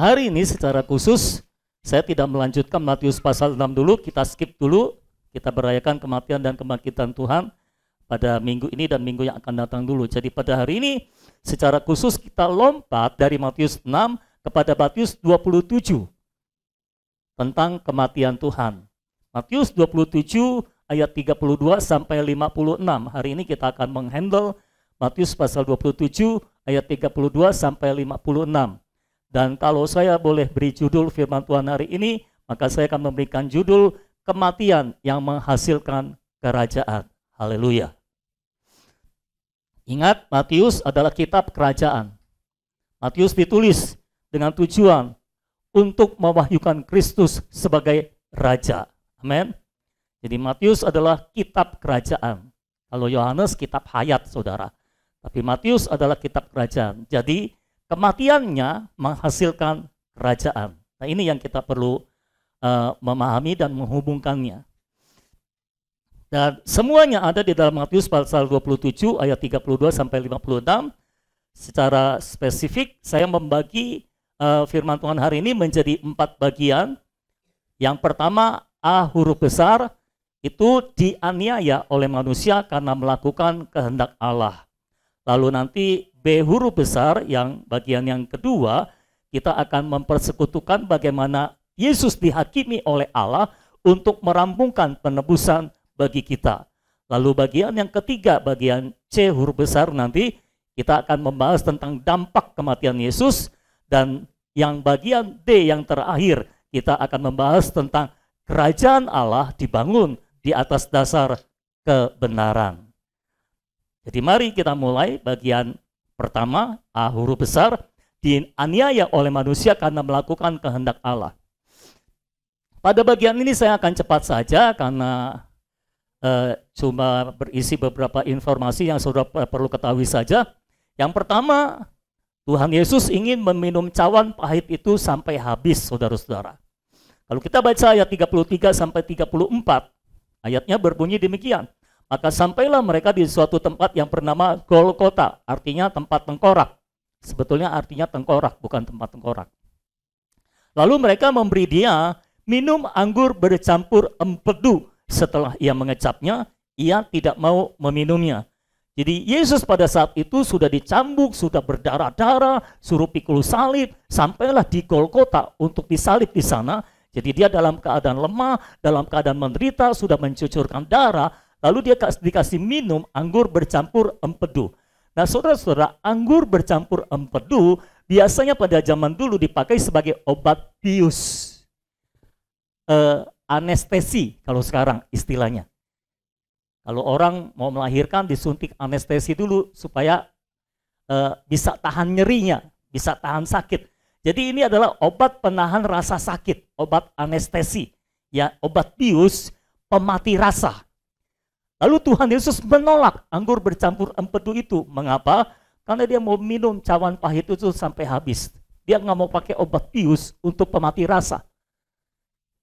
hari ini secara khusus saya tidak melanjutkan Matius pasal 6 dulu, kita skip dulu, kita merayakan kematian dan kebangkitan Tuhan pada minggu ini dan minggu yang akan datang dulu. Jadi pada hari ini secara khusus kita lompat dari Matius 6 kepada Matius 27 tentang kematian Tuhan. Matius 27 ayat 32 sampai 56. Hari ini kita akan menghandle Matius pasal 27 ayat 32 sampai 56. Dan kalau saya boleh beri judul firman Tuhan hari ini, maka saya akan memberikan judul kematian yang menghasilkan kerajaan. Haleluya. Ingat, Matius adalah kitab kerajaan. Matius ditulis dengan tujuan untuk mewahyukan Kristus sebagai raja. Amin. Jadi Matius adalah kitab kerajaan. Kalau Yohanes kitab hayat, saudara. Tapi Matius adalah kitab kerajaan. Jadi kematiannya menghasilkan kerajaan. Nah, ini yang kita perlu memahami dan menghubungkannya. Dan semuanya ada di dalam Matius pasal 27 ayat 32 sampai 56. Secara spesifik saya membagi firman Tuhan hari ini menjadi 4 bagian. Yang pertama, A huruf besar itu dianiaya oleh manusia karena melakukan kehendak Allah. Lalu nanti B huruf besar yang bagian yang kedua, kita akan mempersekutukan bagaimana Yesus dihakimi oleh Allah untuk merampungkan penebusan bagi kita. Lalu bagian yang ketiga, bagian C huruf besar nanti, kita akan membahas tentang dampak kematian Yesus. Dan yang bagian D yang terakhir, kita akan membahas tentang kerajaan Allah dibangun di atas dasar kebenaran. Jadi mari kita mulai bagian pertama, A huruf besar, dianiaya oleh manusia karena melakukan kehendak Allah. Pada bagian ini saya akan cepat saja karena cuma berisi beberapa informasi yang saudara perlu ketahui saja. Yang pertama, Tuhan Yesus ingin meminum cawan pahit itu sampai habis, saudara-saudara. Kalau kita baca ayat 33 sampai 34, ayatnya berbunyi demikian. Maka sampailah mereka di suatu tempat yang bernama Golgota, artinya tempat tengkorak. Sebetulnya artinya tengkorak, bukan tempat tengkorak. Lalu mereka memberi dia minum anggur bercampur empedu. Setelah ia mengecapnya, ia tidak mau meminumnya. Jadi Yesus pada saat itu sudah dicambuk, sudah berdarah-darah, suruh pikul salib, sampailah di Golgota untuk disalib di sana. Jadi dia dalam keadaan lemah, dalam keadaan menderita, sudah mencucurkan darah. Lalu dia dikasih minum anggur bercampur empedu. Nah, saudara-saudara, anggur bercampur empedu biasanya pada zaman dulu dipakai sebagai obat bius. Anestesi kalau sekarang istilahnya. Kalau orang mau melahirkan disuntik anestesi dulu supaya bisa tahan nyerinya, bisa tahan sakit. Jadi ini adalah obat penahan rasa sakit, obat anestesi. Ya, obat bius pemati rasa. Lalu Tuhan Yesus menolak anggur bercampur empedu itu. Mengapa? Karena dia mau minum cawan pahit itu sampai habis. Dia nggak mau pakai obat bius untuk pemati rasa.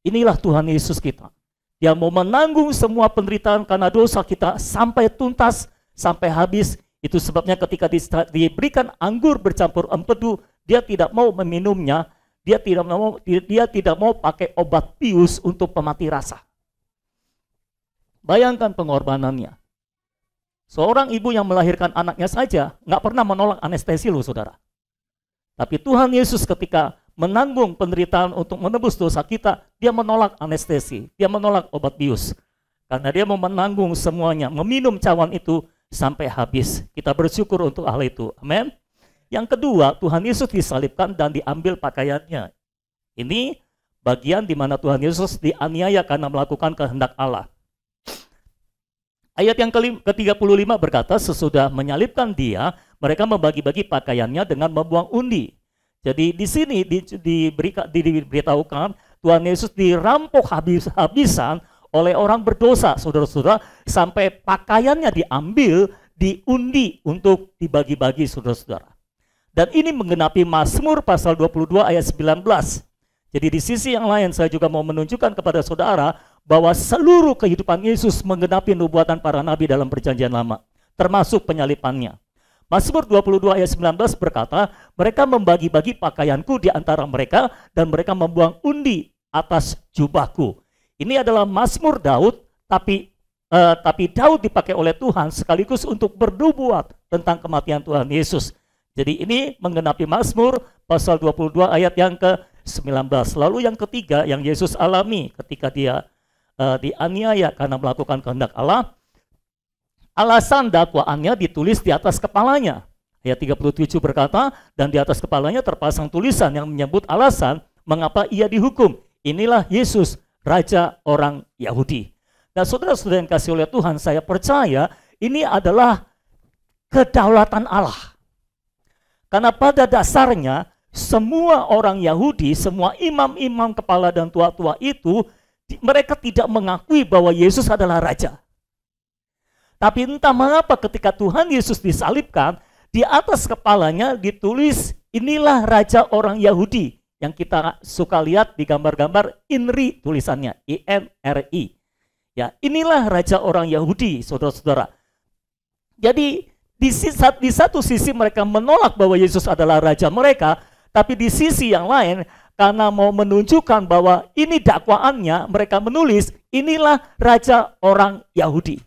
Inilah Tuhan Yesus kita. Dia mau menanggung semua penderitaan karena dosa kita sampai tuntas, sampai habis. Itu sebabnya ketika diberikan anggur bercampur empedu, dia tidak mau meminumnya. Dia tidak mau pakai obat bius untuk pemati rasa. Bayangkan pengorbanannya. Seorang ibu yang melahirkan anaknya saja nggak pernah menolak anestesi loh, saudara. Tapi Tuhan Yesus ketika menanggung penderitaan untuk menebus dosa kita, dia menolak anestesi, dia menolak obat bius. Karena dia mau menanggung semuanya, meminum cawan itu sampai habis. Kita bersyukur untuk hal itu. Amin. Yang kedua, Tuhan Yesus disalibkan dan diambil pakaiannya. Ini bagian di mana Tuhan Yesus dianiaya karena melakukan kehendak Allah. Ayat yang ke-35 berkata, sesudah menyalibkan dia, mereka membagi-bagi pakaiannya dengan membuang undi. Jadi di sini diberitahukan Tuhan Yesus dirampok habis-habisan oleh orang berdosa, saudara-saudara, sampai pakaiannya diambil, diundi untuk dibagi-bagi, saudara-saudara. Dan ini menggenapi Mazmur pasal 22 ayat 19. Jadi di sisi yang lain saya juga mau menunjukkan kepada saudara bahwa seluruh kehidupan Yesus menggenapi nubuatan para nabi dalam perjanjian lama, termasuk penyalipannya. Mazmur 22 ayat 19 berkata, mereka membagi-bagi pakaianku di antara mereka dan mereka membuang undi atas jubahku. Ini adalah Mazmur Daud, tapi Daud dipakai oleh Tuhan sekaligus untuk bernubuat tentang kematian Tuhan Yesus. Jadi ini menggenapi Mazmur pasal 22 ayat yang ke-19. Lalu yang ketiga yang Yesus alami ketika dia dianiaya karena melakukan kehendak Allah, alasan dakwaannya ditulis di atas kepalanya. Ayat 37 berkata, dan di atas kepalanya terpasang tulisan yang menyebut alasan mengapa ia dihukum. Inilah Yesus, Raja orang Yahudi. Nah, saudara-saudara yang kasih oleh Tuhan, saya percaya ini adalah kedaulatan Allah. Karena pada dasarnya semua orang Yahudi, semua imam-imam kepala dan tua-tua itu, mereka tidak mengakui bahwa Yesus adalah Raja. Tapi entah mengapa ketika Tuhan Yesus disalibkan, di atas kepalanya ditulis inilah Raja orang Yahudi. Yang kita suka lihat di gambar-gambar INRI tulisannya, INRI. Ya, inilah Raja orang Yahudi, saudara-saudara. Jadi di satu sisi mereka menolak bahwa Yesus adalah Raja mereka, tapi di sisi yang lain karena mau menunjukkan bahwa ini dakwaannya, mereka menulis inilah Raja orang Yahudi.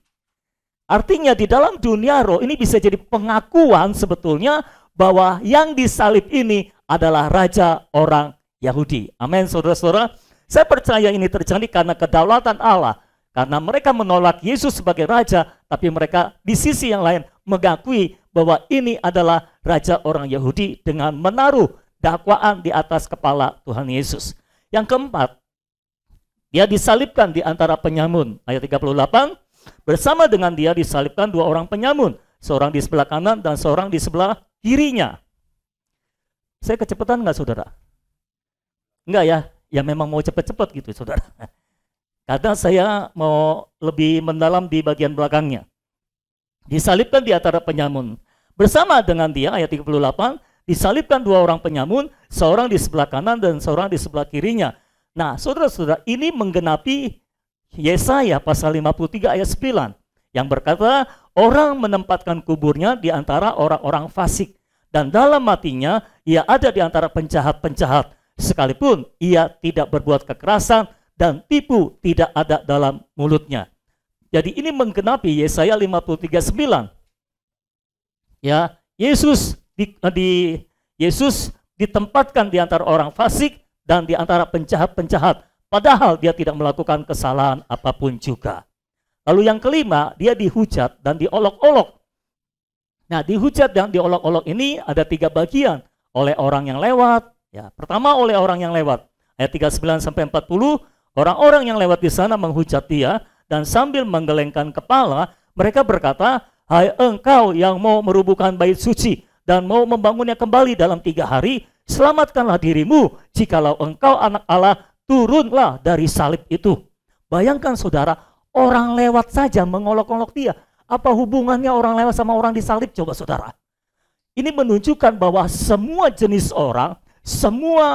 Artinya di dalam dunia roh ini bisa jadi pengakuan sebetulnya bahwa yang disalib ini adalah Raja orang Yahudi. Amin, saudara-saudara. Saya percaya ini terjadi karena kedaulatan Allah. Karena mereka menolak Yesus sebagai Raja, tapi mereka di sisi yang lain mengakui bahwa ini adalah Raja orang Yahudi dengan menaruh dakwaan di atas kepala Tuhan Yesus. Yang keempat, dia disalibkan di antara penyamun. Ayat 38, bersama dengan dia disalibkan dua orang penyamun, seorang di sebelah kanan dan seorang di sebelah kirinya. Saya kecepatan nggak, saudara? Enggak ya? Ya memang mau cepet-cepet gitu, saudara. Karena saya mau lebih mendalam di bagian belakangnya. Disalibkan di antara penyamun. Bersama dengan dia, ayat 38, disalibkan dua orang penyamun, seorang di sebelah kanan dan seorang di sebelah kirinya. Nah, saudara-saudara, ini menggenapi Yesaya pasal 53 ayat 9 yang berkata, orang menempatkan kuburnya di antara orang-orang fasik dan dalam matinya ia ada di antara penjahat-penjahat, sekalipun ia tidak berbuat kekerasan dan tipu tidak ada dalam mulutnya. Jadi ini menggenapi Yesaya 53:9. Ya, Yesus ditempatkan di antara orang fasik dan di antara penjahat-penjahat, padahal dia tidak melakukan kesalahan apapun juga. Lalu yang kelima, dia dihujat dan diolok-olok. Nah, dihujat dan diolok-olok ini ada tiga bagian. Oleh orang yang lewat. Ya, pertama oleh orang yang lewat. Ayat 39-40, orang-orang yang lewat di sana menghujat dia dan sambil menggelengkan kepala, mereka berkata, hai engkau yang mau merubuhkan bait suci dan mau membangunnya kembali dalam 3 hari, selamatkanlah dirimu jikalau engkau anak Allah, turunlah dari salib itu. Bayangkan saudara, orang lewat saja mengolok-olok dia. Apa hubungannya orang lewat sama orang disalib? Coba saudara. Ini menunjukkan bahwa semua jenis orang, semua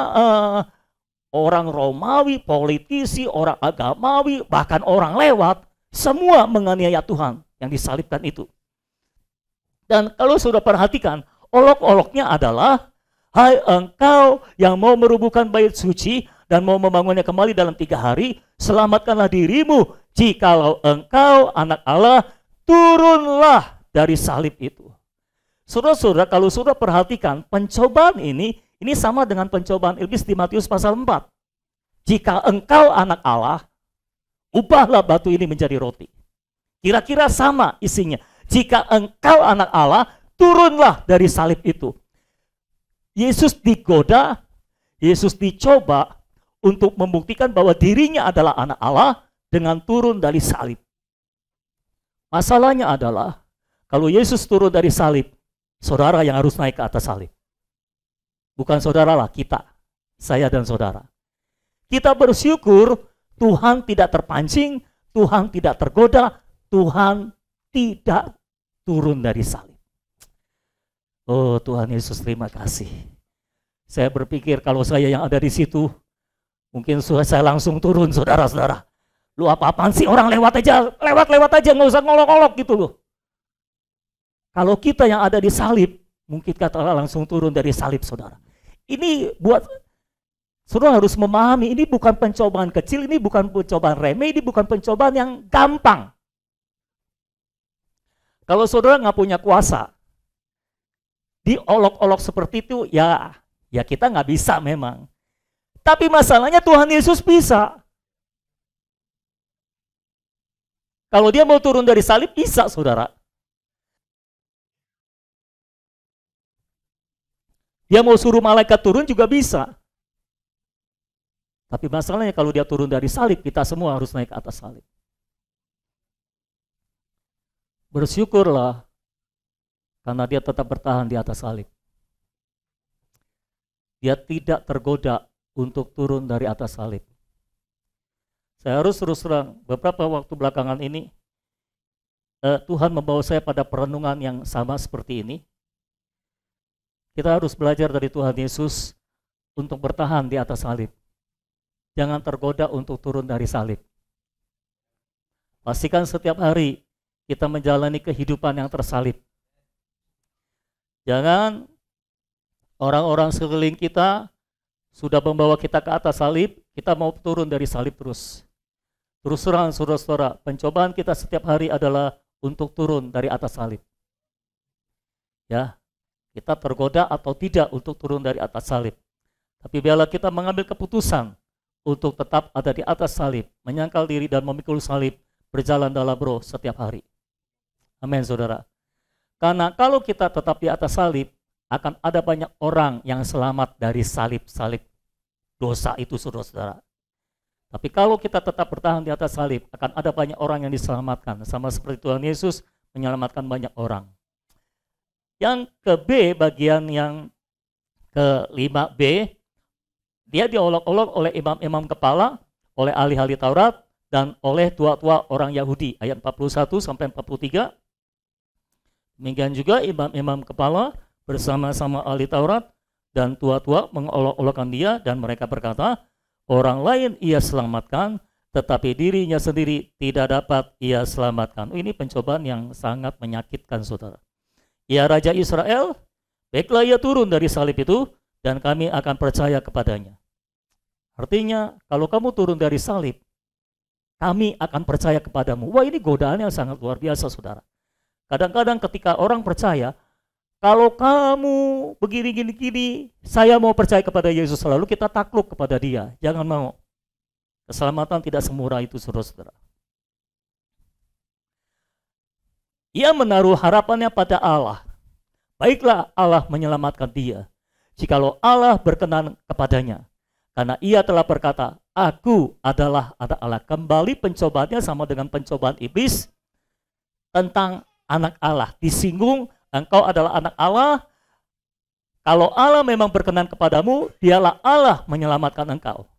orang Romawi, politisi, orang agamawi, bahkan orang lewat, semua menganiaya Tuhan yang disalibkan itu. Dan kalau sudah perhatikan, olok-oloknya adalah, hai engkau yang mau merubuhkan bait suci dan mau membangunnya kembali dalam 3 hari, selamatkanlah dirimu jikalau engkau anak Allah, turunlah dari salib itu. Saudara-saudara, kalau sudah perhatikan pencobaan ini sama dengan pencobaan iblis di Matius pasal 4. Jika engkau anak Allah, ubahlah batu ini menjadi roti. Kira-kira sama isinya. Jika engkau anak Allah, turunlah dari salib itu. Yesus digoda, Yesus dicoba untuk membuktikan bahwa dirinya adalah anak Allah dengan turun dari salib. Masalahnya adalah, kalau Yesus turun dari salib, saudara yang harus naik ke atas salib. Bukan saudara lah, kita, saya dan saudara. Kita bersyukur Tuhan tidak terpancing, Tuhan tidak tergoda, Tuhan tidak turun dari salib. Oh Tuhan Yesus, terima kasih. Saya berpikir kalau saya yang ada di situ, mungkin saya langsung turun, saudara-saudara. Lu apa-apaan sih, orang lewat aja, nggak usah ngolok-ngolok gitu loh. Kalau kita yang ada di salib, mungkin kata Allah langsung turun dari salib, saudara. Ini buat saudara harus memahami, ini bukan pencobaan kecil, ini bukan pencobaan remeh, ini bukan pencobaan yang gampang. Kalau saudara nggak punya kuasa, diolok-olok seperti itu, ya kita nggak bisa memang. Tapi masalahnya Tuhan Yesus bisa. Kalau dia mau turun dari salib, bisa, saudara. Dia mau suruh malaikat turun juga bisa. Tapi masalahnya kalau dia turun dari salib, kita semua harus naik ke atas salib. Bersyukurlah karena dia tetap bertahan di atas salib. Dia tidak tergoda untuk turun dari atas salib. Saya harus terus terang, beberapa waktu belakangan ini, Tuhan membawa saya pada perenungan yang sama seperti ini. Kita harus belajar dari Tuhan Yesus untuk bertahan di atas salib. Jangan tergoda untuk turun dari salib. Pastikan setiap hari kita menjalani kehidupan yang tersalib. Jangan orang-orang sekeliling kita sudah membawa kita ke atas salib, kita mau turun dari salib terus. Terus terang, saudara-saudara, pencobaan kita setiap hari adalah untuk turun dari atas salib. Ya, kita tergoda atau tidak untuk turun dari atas salib. Tapi biarlah kita mengambil keputusan untuk tetap ada di atas salib, menyangkal diri dan memikul salib, berjalan dalam roh setiap hari. Amin, saudara. Karena kalau kita tetap di atas salib, akan ada banyak orang yang selamat dari salib-salib dosa itu, saudara-saudara. Tapi kalau kita tetap bertahan di atas salib, akan ada banyak orang yang diselamatkan. Sama seperti Tuhan Yesus menyelamatkan banyak orang. Yang ke B, bagian yang ke-5B, dia diolok-olok oleh imam-imam kepala, oleh ahli-ahli Taurat, dan oleh tua-tua orang Yahudi. Ayat 41 sampai 43. Demikian juga imam-imam kepala bersama-sama ahli Taurat dan tua-tua mengolok-olokkan dia, dan mereka berkata, orang lain ia selamatkan, tetapi dirinya sendiri tidak dapat ia selamatkan. Ini pencobaan yang sangat menyakitkan, saudara. Ya Raja Israel, baiklah ia turun dari salib itu, dan kami akan percaya kepadanya. Artinya, kalau kamu turun dari salib, kami akan percaya kepadamu. Wah, ini godaan yang sangat luar biasa, saudara. Kadang-kadang ketika orang percaya, kalau kamu begini-gini, saya mau percaya kepada Yesus, lalu kita takluk kepada dia. Jangan mau. Keselamatan tidak semurah itu, saudara-saudara. Ia menaruh harapannya pada Allah. Baiklah Allah menyelamatkan dia, jikalau Allah berkenan kepadanya. Karena ia telah berkata, aku adalah Allah. Kembali pencobaannya sama dengan pencobaan iblis tentang anak Allah. Disinggung, engkau adalah anak Allah. Kalau Allah memang berkenan kepadamu, dialah Allah menyelamatkan engkau.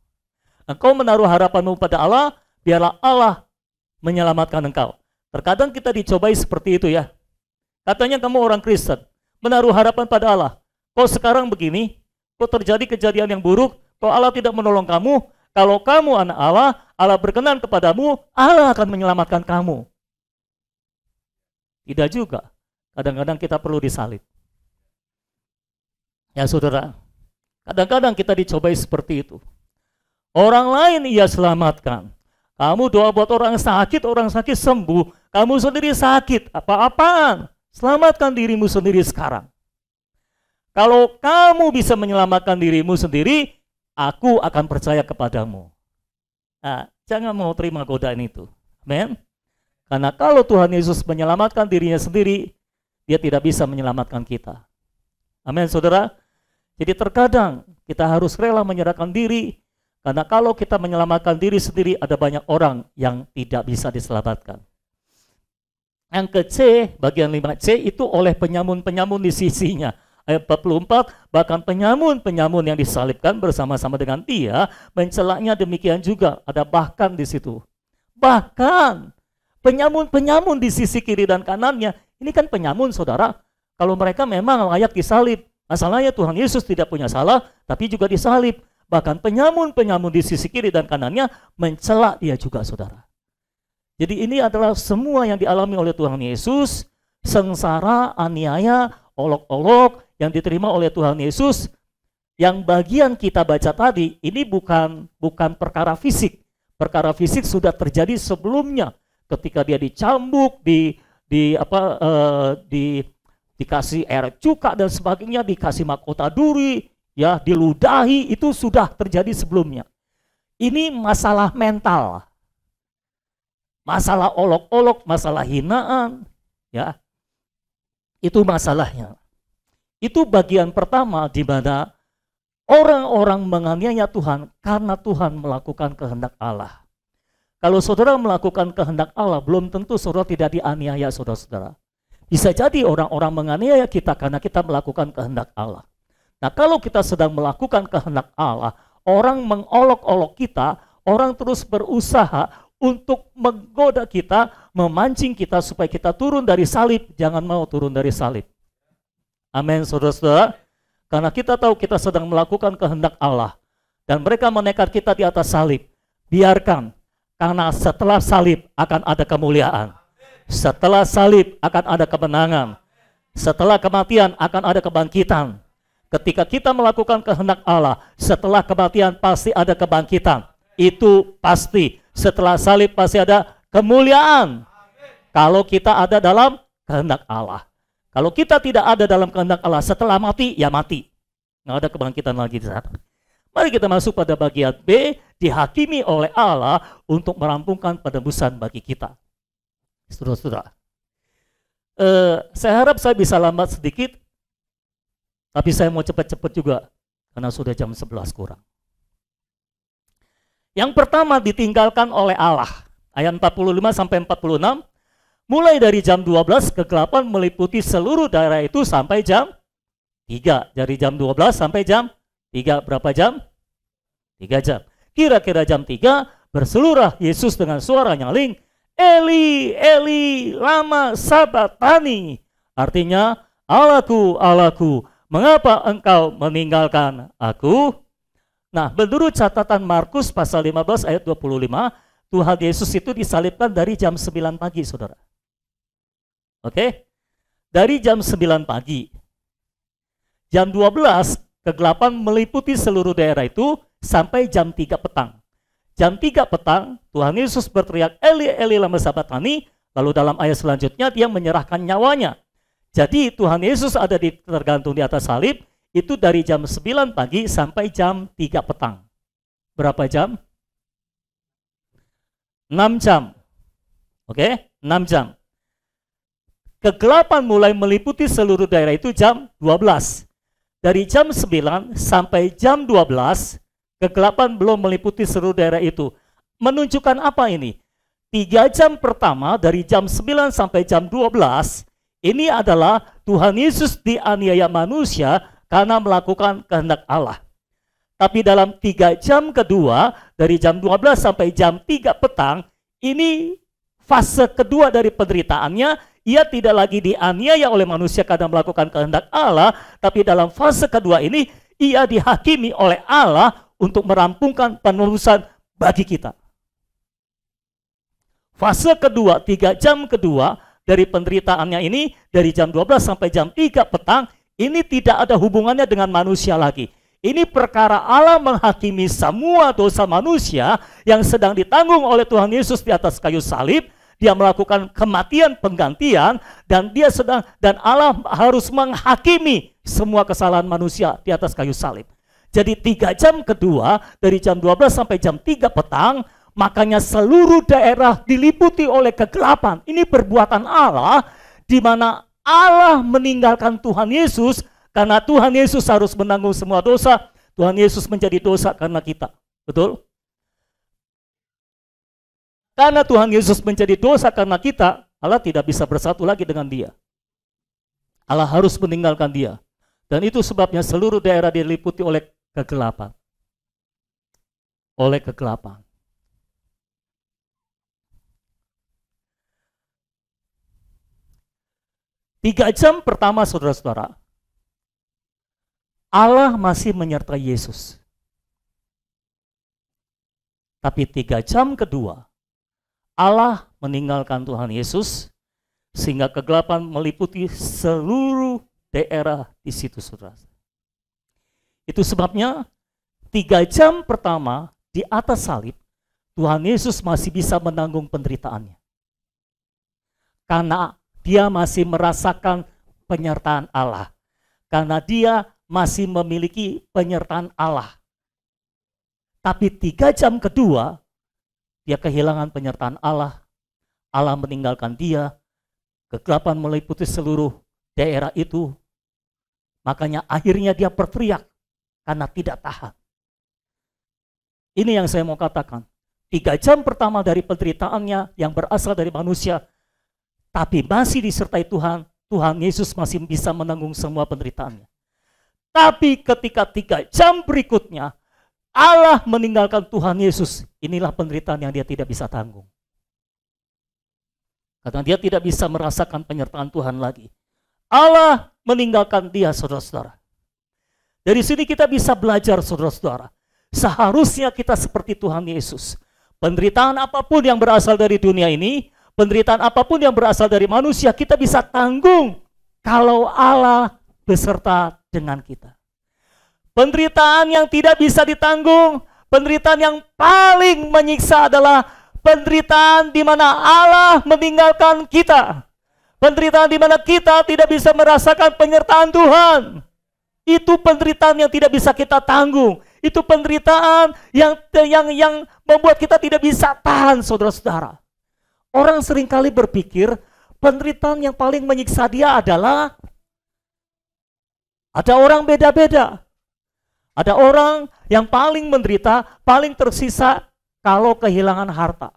Engkau menaruh harapanmu pada Allah, biarlah Allah menyelamatkan engkau. Terkadang kita dicobai seperti itu ya. Katanya kamu orang Kristen, menaruh harapan pada Allah. Kok sekarang begini? Kok terjadi kejadian yang buruk? Kok Allah tidak menolong kamu? Kalau kamu anak Allah, Allah berkenan kepadamu, Allah akan menyelamatkan kamu. Tidak juga. Kadang-kadang kita perlu disalib. Ya saudara, kadang-kadang kita dicobai seperti itu. Orang lain ia selamatkan. Kamu doa buat orang sakit sembuh. Kamu sendiri sakit, apa-apaan? Selamatkan dirimu sendiri sekarang. Kalau kamu bisa menyelamatkan dirimu sendiri, aku akan percaya kepadamu. Nah, jangan mau terima godaan itu. Amen. Karena kalau Tuhan Yesus menyelamatkan dirinya sendiri, dia tidak bisa menyelamatkan kita. Amin, saudara. Jadi terkadang kita harus rela menyerahkan diri, karena kalau kita menyelamatkan diri sendiri, ada banyak orang yang tidak bisa diselamatkan. Yang ke C, bagian 5C itu oleh penyamun-penyamun di sisinya. Ayat 44, bahkan penyamun-penyamun yang disalibkan bersama-sama dengan dia, mencelaknya demikian juga. Ada bahkan di situ. Bahkan penyamun-penyamun di sisi kiri dan kanannya, ini kan penyamun, saudara. Kalau mereka memang layak disalib, masalahnya Tuhan Yesus tidak punya salah, tapi juga disalib. Bahkan penyamun-penyamun di sisi kiri dan kanannya mencelak dia juga, saudara. Jadi ini adalah semua yang dialami oleh Tuhan Yesus sengsara, aniaya, olok-olok yang diterima oleh Tuhan Yesus. Yang bagian kita baca tadi ini bukan perkara fisik. Perkara fisik sudah terjadi sebelumnya ketika dia dicambuk, dikasih air cuka dan sebagainya, dikasih mahkota duri, ya, diludahi, itu sudah terjadi sebelumnya. Ini masalah mental. Masalah olok-olok, masalah hinaan, ya. Itu masalahnya. Itu bagian pertama di mana orang-orang menganiaya Tuhan karena Tuhan melakukan kehendak Allah. Kalau saudara melakukan kehendak Allah, belum tentu saudara tidak dianiaya, saudara-saudara. Bisa jadi orang-orang menganiaya kita karena kita melakukan kehendak Allah. Nah, kalau kita sedang melakukan kehendak Allah, orang mengolok-olok kita, orang terus berusaha untuk menggoda kita, memancing kita supaya kita turun dari salib. Jangan mau turun dari salib. Amin, saudara-saudara. Karena kita tahu kita sedang melakukan kehendak Allah. Dan mereka menekat kita di atas salib. Biarkan, karena setelah salib akan ada kemuliaan. Setelah salib akan ada kemenangan. Setelah kematian akan ada kebangkitan. Ketika kita melakukan kehendak Allah, setelah kematian pasti ada kebangkitan. Itu pasti. Setelah salib pasti ada kemuliaan. Kalau kita ada dalam kehendak Allah. Kalau kita tidak ada dalam kehendak Allah, setelah mati, ya mati. Nggak ada kebangkitan lagi di sana. Mari kita masuk pada bagian B, dihakimi oleh Allah untuk merampungkan penebusan bagi kita. Saudara-saudara, saya harap saya bisa lambat sedikit, tapi saya mau cepat-cepat juga, karena sudah jam 11 kurang. Yang pertama ditinggalkan oleh Allah, ayat 45-46, mulai dari jam 12 kegelapan meliputi seluruh daerah itu sampai jam 3. Dari jam 12 sampai jam 3, berapa jam? 3 jam. Kira-kira jam 3 berseluruh Yesus dengan suara nyaring, Eli, Eli, lama sabatani. Artinya, Allahku, Allahku, mengapa engkau meninggalkan aku? Nah, menurut catatan Markus pasal 15 ayat 25, Tuhan Yesus itu disalibkan dari jam 9 pagi, saudara. Oke? Dari jam 9 pagi. Jam 12, kegelapan meliputi seluruh daerah itu sampai jam 3 petang. Jam 3 petang, Tuhan Yesus berteriak, Eli, Eli, lama sabatani. Lalu dalam ayat selanjutnya, dia menyerahkan nyawanya. Jadi Tuhan Yesus ada tergantung di atas salib, itu dari jam 9 pagi sampai jam 3 petang. Berapa jam? 6 jam. Oke? 6 jam. Kegelapan mulai meliputi seluruh daerah itu jam 12. Dari jam 9 sampai jam 12, kegelapan belum meliputi seluruh daerah itu. Menunjukkan apa ini? 3 jam pertama dari jam 9 sampai jam 12, ini adalah Tuhan Yesus dianiaya manusia karena melakukan kehendak Allah. Tapi dalam 3 jam kedua, dari jam 12 sampai jam 3 petang, ini fase kedua dari penderitaannya. Ia tidak lagi dianiaya oleh manusia karena melakukan kehendak Allah, tapi dalam fase kedua ini, ia dihakimi oleh Allah untuk merampungkan penebusan bagi kita. Fase kedua, 3 jam kedua dari penderitaannya ini, dari jam 12 sampai jam 3 petang, ini tidak ada hubungannya dengan manusia lagi. Ini perkara Allah menghakimi semua dosa manusia yang sedang ditanggung oleh Tuhan Yesus di atas kayu salib. Dia melakukan kematian penggantian, dan Allah harus menghakimi semua kesalahan manusia di atas kayu salib. Jadi 3 jam kedua dari jam 12 sampai jam 3 petang, makanya seluruh daerah diliputi oleh kegelapan. Ini perbuatan Allah di mana Allah meninggalkan Tuhan Yesus karena Tuhan Yesus harus menanggung semua dosa. Tuhan Yesus menjadi dosa karena kita. Betul? Karena Tuhan Yesus menjadi dosa karena kita, Allah tidak bisa bersatu lagi dengan dia. Allah harus meninggalkan dia. Dan itu sebabnya seluruh daerah diliputi oleh kegelapan. Oleh kegelapan. Tiga jam pertama, saudara-saudara, Allah masih menyertai Yesus. Tapi 3 jam kedua, Allah meninggalkan Tuhan Yesus Sehingga kegelapan meliputi seluruh daerah di situ, saudara. Itu sebabnya 3 jam pertama di atas salib, Tuhan Yesus masih bisa menanggung penderitaannya. Karena dia masih merasakan penyertaan Allah. Karena dia masih memiliki penyertaan Allah. Tapi 3 jam kedua, dia kehilangan penyertaan Allah. Allah meninggalkan dia. Kegelapan meliputi seluruh daerah itu. Makanya akhirnya dia berteriak karena tidak tahan. Ini yang saya mau katakan. 3 jam pertama dari penderitaannya yang berasal dari manusia, tapi masih disertai Tuhan, Tuhan Yesus masih bisa menanggung semua penderitaannya. Tapi ketika 3 jam berikutnya, Allah meninggalkan Tuhan Yesus. Inilah penderitaan yang dia tidak bisa tanggung. Karena dia tidak bisa merasakan penyertaan Tuhan lagi. Allah meninggalkan dia, saudara-saudara. Dari sini kita bisa belajar, saudara-saudara. Seharusnya kita seperti Tuhan Yesus. Penderitaan apapun yang berasal dari dunia ini, penderitaan apapun yang berasal dari manusia, kita bisa tanggung kalau Allah beserta dengan kita. Penderitaan yang tidak bisa ditanggung, penderitaan yang paling menyiksa adalah penderitaan di mana Allah meninggalkan kita. Penderitaan di mana kita tidak bisa merasakan penyertaan Tuhan. Itu penderitaan yang tidak bisa kita tanggung. Itu penderitaan yang membuat kita tidak bisa tahan, saudara-saudara. Orang seringkali berpikir penderitaan yang paling menyiksa dia adalah ada orang beda-beda. Ada orang yang paling menderita, paling tersisa kalau kehilangan harta.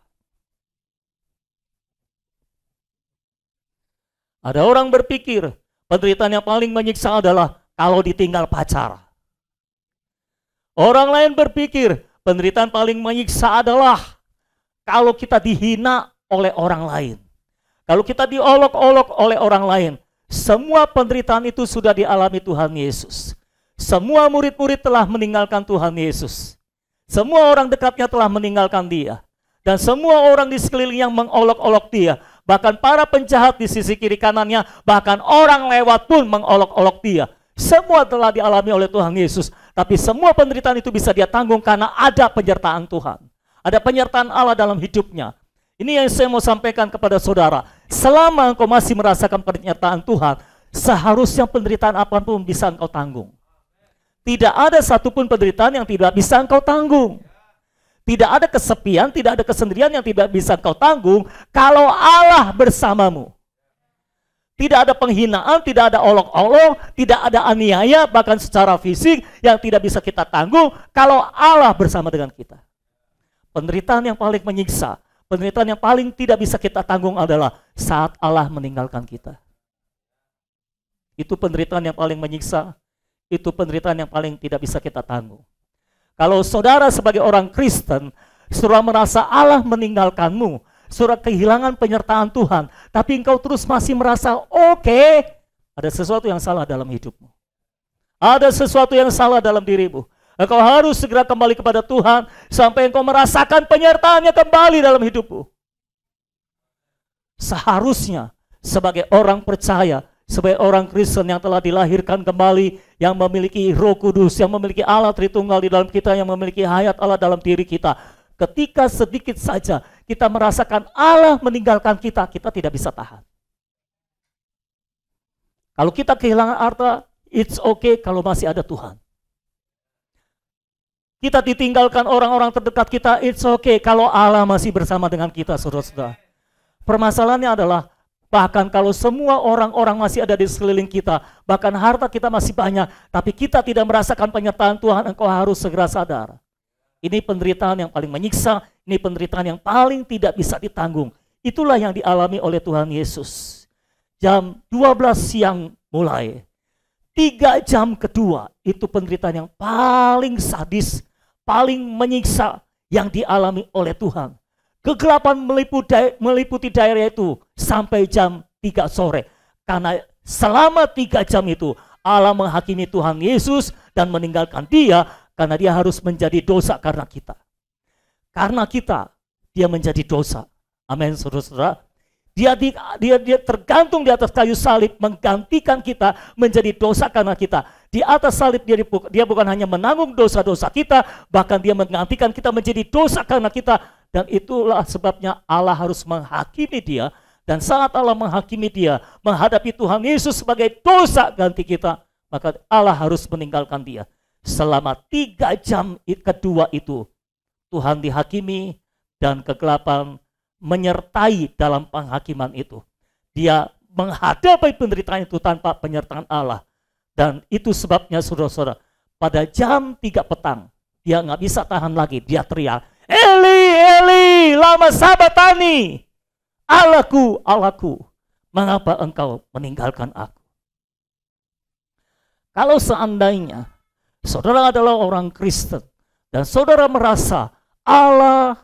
Ada orang berpikir penderitaan yang paling menyiksa adalah kalau ditinggal pacar. Orang lain berpikir penderitaan paling menyiksa adalah kalau kita dihina oleh orang lain. Kalau kita diolok-olok oleh orang lain. Semua penderitaan itu sudah dialami Tuhan Yesus. Semua murid-murid telah meninggalkan Tuhan Yesus. Semua orang dekatnya telah meninggalkan dia. Dan semua orang di sekelilingnya mengolok-olok dia. Bahkan para penjahat di sisi kiri kanannya, bahkan orang lewat pun mengolok-olok dia. Semua telah dialami oleh Tuhan Yesus. Tapi semua penderitaan itu bisa dia tanggung karena ada penyertaan Tuhan. Ada penyertaan Allah dalam hidupnya. Ini yang saya mau sampaikan kepada saudara. Selama engkau masih merasakan penyertaan Tuhan, seharusnya penderitaan apapun bisa engkau tanggung. Tidak ada satupun penderitaan yang tidak bisa engkau tanggung. Tidak ada kesepian, tidak ada kesendirian yang tidak bisa engkau tanggung kalau Allah bersamamu. Tidak ada penghinaan, tidak ada olok-olok, tidak ada aniaya, bahkan secara fisik yang tidak bisa kita tanggung kalau Allah bersama dengan kita. Penderitaan yang paling menyiksa, penderitaan yang paling tidak bisa kita tanggung adalah saat Allah meninggalkan kita. Itu penderitaan yang paling menyiksa, itu penderitaan yang paling tidak bisa kita tanggung. Kalau saudara sebagai orang Kristen, saudara merasa Allah meninggalkanmu, saudara kehilangan penyertaan Tuhan, tapi engkau terus masih merasa oke, ada sesuatu yang salah dalam hidupmu. Ada sesuatu yang salah dalam dirimu. Engkau harus segera kembali kepada Tuhan sampai engkau merasakan penyertaannya kembali dalam hidupmu. Seharusnya sebagai orang percaya, sebagai orang Kristen yang telah dilahirkan kembali, yang memiliki Roh Kudus, yang memiliki Allah Tritunggal di dalam kita, yang memiliki hayat Allah dalam diri kita, ketika sedikit saja kita merasakan Allah meninggalkan kita, kita tidak bisa tahan. Kalau kita kehilangan harta, it's okay kalau masih ada Tuhan. Kita ditinggalkan orang-orang terdekat kita, it's okay kalau Allah masih bersama dengan kita, saudara-saudara. Permasalahannya adalah bahkan kalau semua orang-orang masih ada di sekeliling kita, bahkan harta kita masih banyak, tapi kita tidak merasakan penyertaan Tuhan, engkau harus segera sadar. Ini penderitaan yang paling menyiksa, ini penderitaan yang paling tidak bisa ditanggung. Itulah yang dialami oleh Tuhan Yesus. Jam 12 siang mulai. 3 jam kedua, itu penderitaan yang paling sadis, paling menyiksa yang dialami oleh Tuhan. Kegelapan meliputi daerah itu sampai jam 3 sore. Karena selama 3 jam itu Allah menghakimi Tuhan Yesus dan meninggalkan dia karena dia harus menjadi dosa karena kita. Karena kita, dia menjadi dosa. Amin, saudara-saudara. Dia tergantung di atas kayu salib, menggantikan kita menjadi dosa karena kita. Di atas salib dia bukan hanya menanggung dosa-dosa kita, bahkan dia menggantikan kita menjadi dosa karena kita. Dan itulah sebabnya Allah harus menghakimi dia. Dan saat Allah menghakimi dia, menghadapi Tuhan Yesus sebagai dosa ganti kita, maka Allah harus meninggalkan dia. Selama 3 jam kedua itu, Tuhan dihakimi dan kegelapan menyertai dalam penghakiman itu. Dia menghadapi penderitaan itu tanpa penyertaan Allah. Dan itu sebabnya saudara-saudara, pada jam 3 petang, dia nggak bisa tahan lagi. Dia teriak, Eli, Eli, lama sabatani. Allahku, Allahku, mengapa engkau meninggalkan aku? Kalau seandainya saudara adalah orang Kristen, dan saudara merasa Allah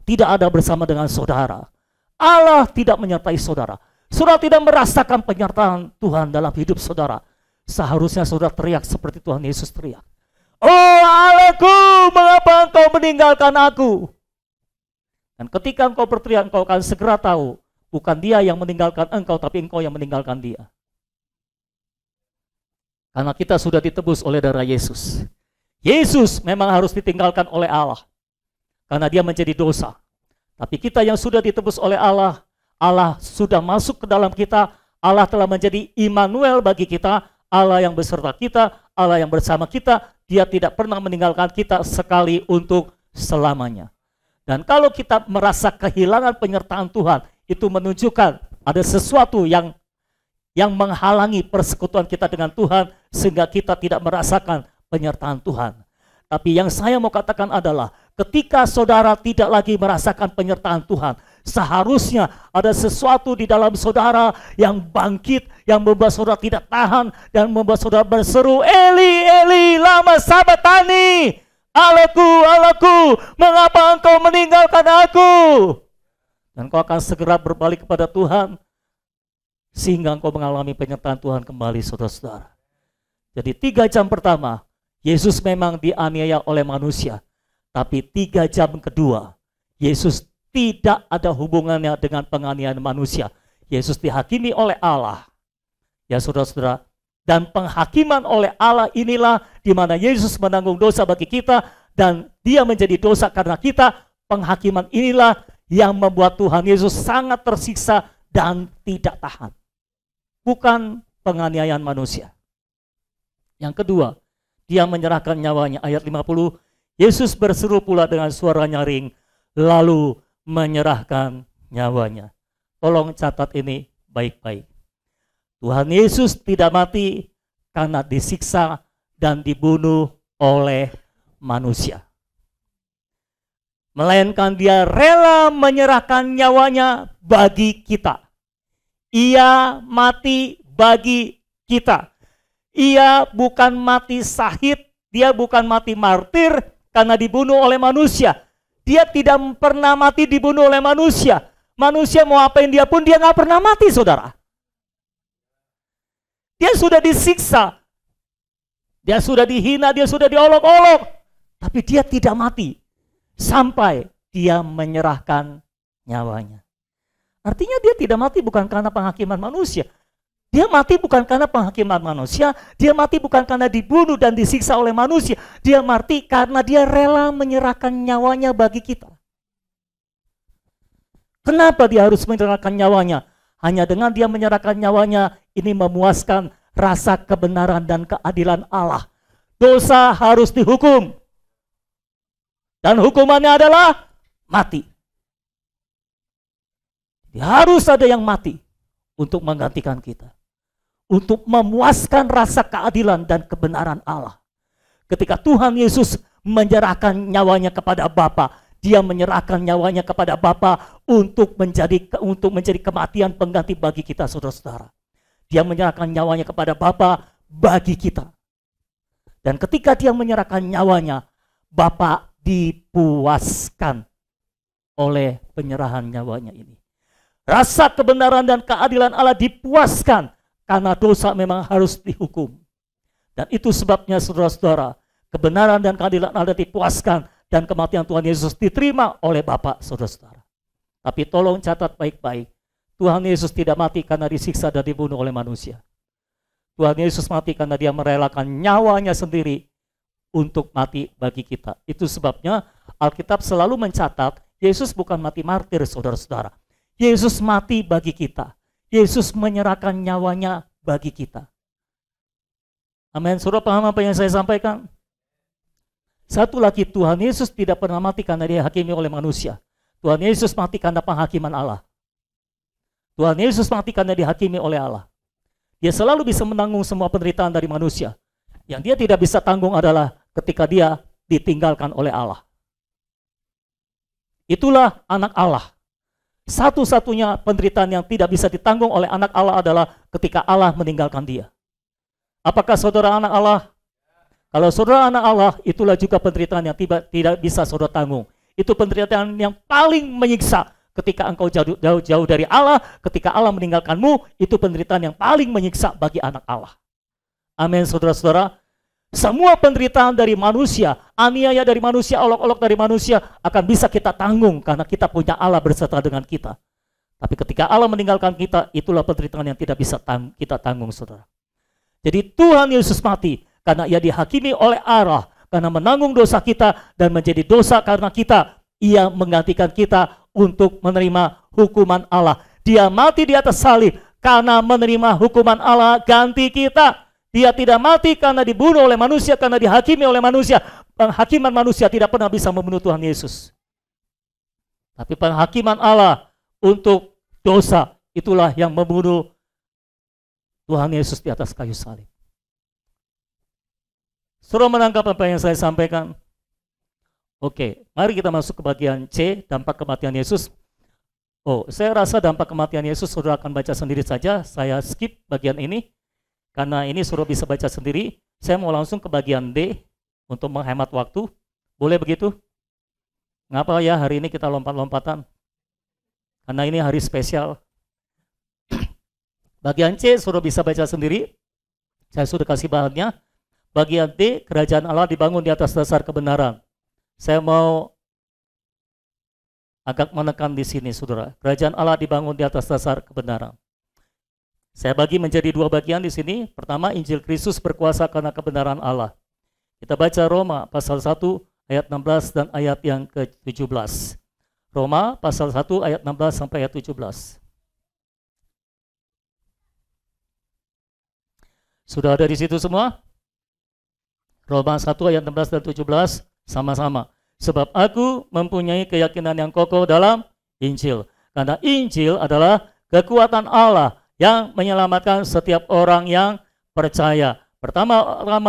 tidak ada bersama dengan saudara, Allah tidak menyertai saudara, saudara tidak merasakan penyertaan Tuhan dalam hidup saudara, seharusnya saudara teriak seperti Tuhan Yesus teriak. Oh Allahku, mengapa engkau meninggalkan aku? Dan ketika engkau berteriak, engkau akan segera tahu, bukan dia yang meninggalkan engkau, tapi engkau yang meninggalkan dia. Karena kita sudah ditebus oleh darah Yesus. Yesus memang harus ditinggalkan oleh Allah, karena dia menjadi dosa. Tapi kita yang sudah ditebus oleh Allah, Allah sudah masuk ke dalam kita, Allah telah menjadi Immanuel bagi kita, Allah yang beserta kita, Allah yang bersama kita, dia tidak pernah meninggalkan kita sekali untuk selamanya. Dan kalau kita merasa kehilangan penyertaan Tuhan, itu menunjukkan ada sesuatu yang menghalangi persekutuan kita dengan Tuhan, sehingga kita tidak merasakan penyertaan Tuhan. Tapi yang saya mau katakan adalah, ketika saudara tidak lagi merasakan penyertaan Tuhan, seharusnya ada sesuatu di dalam saudara yang bangkit, yang membuat saudara tidak tahan, dan membuat saudara berseru, Eli, Eli, lama sabatani. Allahku, Allahku, mengapa engkau meninggalkan aku? Dan kau akan segera berbalik kepada Tuhan, sehingga engkau mengalami penyertaan Tuhan kembali, saudara-saudara. Jadi 3 jam pertama, Yesus memang dianiaya oleh manusia. Tapi 3 jam kedua, Yesus tidak ada hubungannya dengan penganiayaan manusia. Yesus dihakimi oleh Allah. Ya saudara-saudara, dan penghakiman oleh Allah inilah di mana Yesus menanggung dosa bagi kita, dan dia menjadi dosa karena kita. Penghakiman inilah yang membuat Tuhan Yesus sangat tersiksa dan tidak tahan. Bukan penganiayaan manusia. Yang kedua, dia menyerahkan nyawanya. Ayat 50, Yesus berseru pula dengan suara nyaring, lalu menyerahkan nyawanya. Tolong catat ini baik-baik. Tuhan Yesus tidak mati karena disiksa dan dibunuh oleh manusia. Melainkan dia rela menyerahkan nyawanya bagi kita. Ia mati bagi kita. Ia bukan mati syahid, dia bukan mati martir karena dibunuh oleh manusia. Dia tidak pernah mati dibunuh oleh manusia. Manusia mau apain dia pun dia nggak pernah mati, saudara. Dia sudah disiksa, dia sudah dihina, dia sudah diolok-olok, tapi dia tidak mati sampai dia menyerahkan nyawanya. Artinya dia tidak mati bukan karena penghakiman manusia. Dia mati bukan karena penghakiman manusia, dia mati bukan karena dibunuh dan disiksa oleh manusia. Dia mati karena dia rela menyerahkan nyawanya bagi kita. Kenapa dia harus menyerahkan nyawanya? Hanya dengan dia menyerahkan nyawanya, ini memuaskan rasa kebenaran dan keadilan Allah. Dosa harus dihukum. Dan hukumannya adalah mati. Harus ada yang mati untuk menggantikan kita. Untuk memuaskan rasa keadilan dan kebenaran Allah. Ketika Tuhan Yesus menyerahkan nyawanya kepada Bapa, dia menyerahkan nyawanya kepada Bapa untuk menjadi kematian pengganti bagi kita, saudara-saudara. Dia menyerahkan nyawanya kepada Bapa bagi kita. Dan ketika dia menyerahkan nyawanya, Bapa dipuaskan oleh penyerahan nyawanya ini. Rasa kebenaran dan keadilan Allah dipuaskan karena dosa memang harus dihukum. Dan itu sebabnya, saudara-saudara, kebenaran dan keadilan Allah dipuaskan dan kematian Tuhan Yesus diterima oleh Bapa, saudara-saudara. Tapi tolong catat baik-baik. Tuhan Yesus tidak mati karena disiksa dan dibunuh oleh manusia. Tuhan Yesus mati karena dia merelakan nyawanya sendiri untuk mati bagi kita. Itu sebabnya Alkitab selalu mencatat, Yesus bukan mati martir, saudara-saudara. Yesus mati bagi kita. Yesus menyerahkan nyawanya bagi kita. Amin. Saudara paham apa yang saya sampaikan? Satu lagi, Tuhan Yesus tidak pernah mati karena dia hakimi oleh manusia. Tuhan Yesus mati karena penghakiman Allah. Tuhan Yesus mati karena dihakimi oleh Allah. Dia selalu bisa menanggung semua penderitaan dari manusia. Yang dia tidak bisa tanggung adalah ketika dia ditinggalkan oleh Allah. Itulah anak Allah. Satu-satunya penderitaan yang tidak bisa ditanggung oleh anak Allah adalah ketika Allah meninggalkan dia. Apakah saudara anak Allah? Kalau saudara anak Allah, itulah juga penderitaan yang tidak bisa saudara tanggung. Itu penderitaan yang paling menyiksa. Ketika engkau jauh dari Allah, ketika Allah meninggalkanmu, itu penderitaan yang paling menyiksa bagi anak Allah. Amin, saudara-saudara. Semua penderitaan dari manusia, aniaya dari manusia, olok-olok dari manusia akan bisa kita tanggung karena kita punya Allah berserta dengan kita. Tapi ketika Allah meninggalkan kita, itulah penderitaan yang tidak bisa kita tanggung, saudara. Jadi Tuhan Yesus mati karena ia dihakimi oleh Allah, karena menanggung dosa kita dan menjadi dosa karena kita. Ia menggantikan kita untuk menerima hukuman Allah. Dia mati di atas salib karena menerima hukuman Allah ganti kita. Dia tidak mati karena dibunuh oleh manusia, karena dihakimi oleh manusia. Penghakiman manusia tidak pernah bisa membunuh Tuhan Yesus. Tapi penghakiman Allah untuk dosa, itulah yang membunuh Tuhan Yesus di atas kayu salib. Saudara menangkap apa yang saya sampaikan? Oke, mari kita masuk ke bagian C, dampak kematian Yesus. Oh, saya rasa dampak kematian Yesus saudara akan baca sendiri saja. Saya skip bagian ini, karena ini saudara bisa baca sendiri. Saya mau langsung ke bagian D, untuk menghemat waktu. Boleh begitu? Ngapa ya hari ini kita lompat-lompatan? Karena ini hari spesial. Bagian C saudara bisa baca sendiri. Saya sudah kasih bahannya. Bagian D, kerajaan Allah dibangun di atas dasar kebenaran. Saya mau agak menekan di sini, saudara. Kerajaan Allah dibangun di atas dasar kebenaran. Saya bagi menjadi dua bagian di sini. Pertama, Injil Kristus berkuasa karena kebenaran Allah. Kita baca Roma pasal 1 ayat 16 dan ayat yang ke-17. Roma pasal 1 ayat 16 sampai ayat 17. Sudah ada di situ semua? Roma 1 ayat 16 dan 17. Sama-sama. Sebab aku mempunyai keyakinan yang kokoh dalam Injil. Karena Injil adalah kekuatan Allah yang menyelamatkan setiap orang yang percaya. Pertama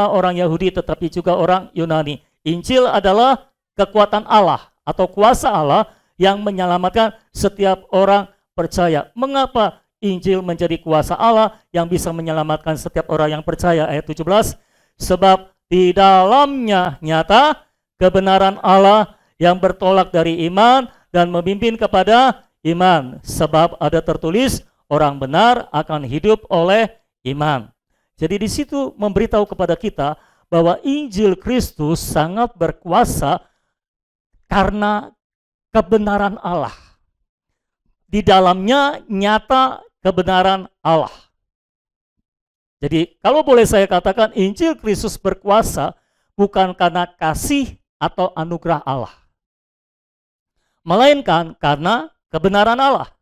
orang Yahudi tetapi juga orang Yunani. Injil adalah kekuatan Allah atau kuasa Allah yang menyelamatkan setiap orang percaya. Mengapa Injil menjadi kuasa Allah yang bisa menyelamatkan setiap orang yang percaya? Ayat 17. Sebab di dalamnya nyata kebenaran Allah yang bertolak dari iman dan memimpin kepada iman. Sebab ada tertulis, orang benar akan hidup oleh iman. Jadi di situ memberitahu kepada kita bahwa Injil Kristus sangat berkuasa karena kebenaran Allah. Di dalamnya nyata kebenaran Allah. Jadi kalau boleh saya katakan, Injil Kristus berkuasa bukan karena kasih atau anugerah Allah, melainkan karena kebenaran Allah.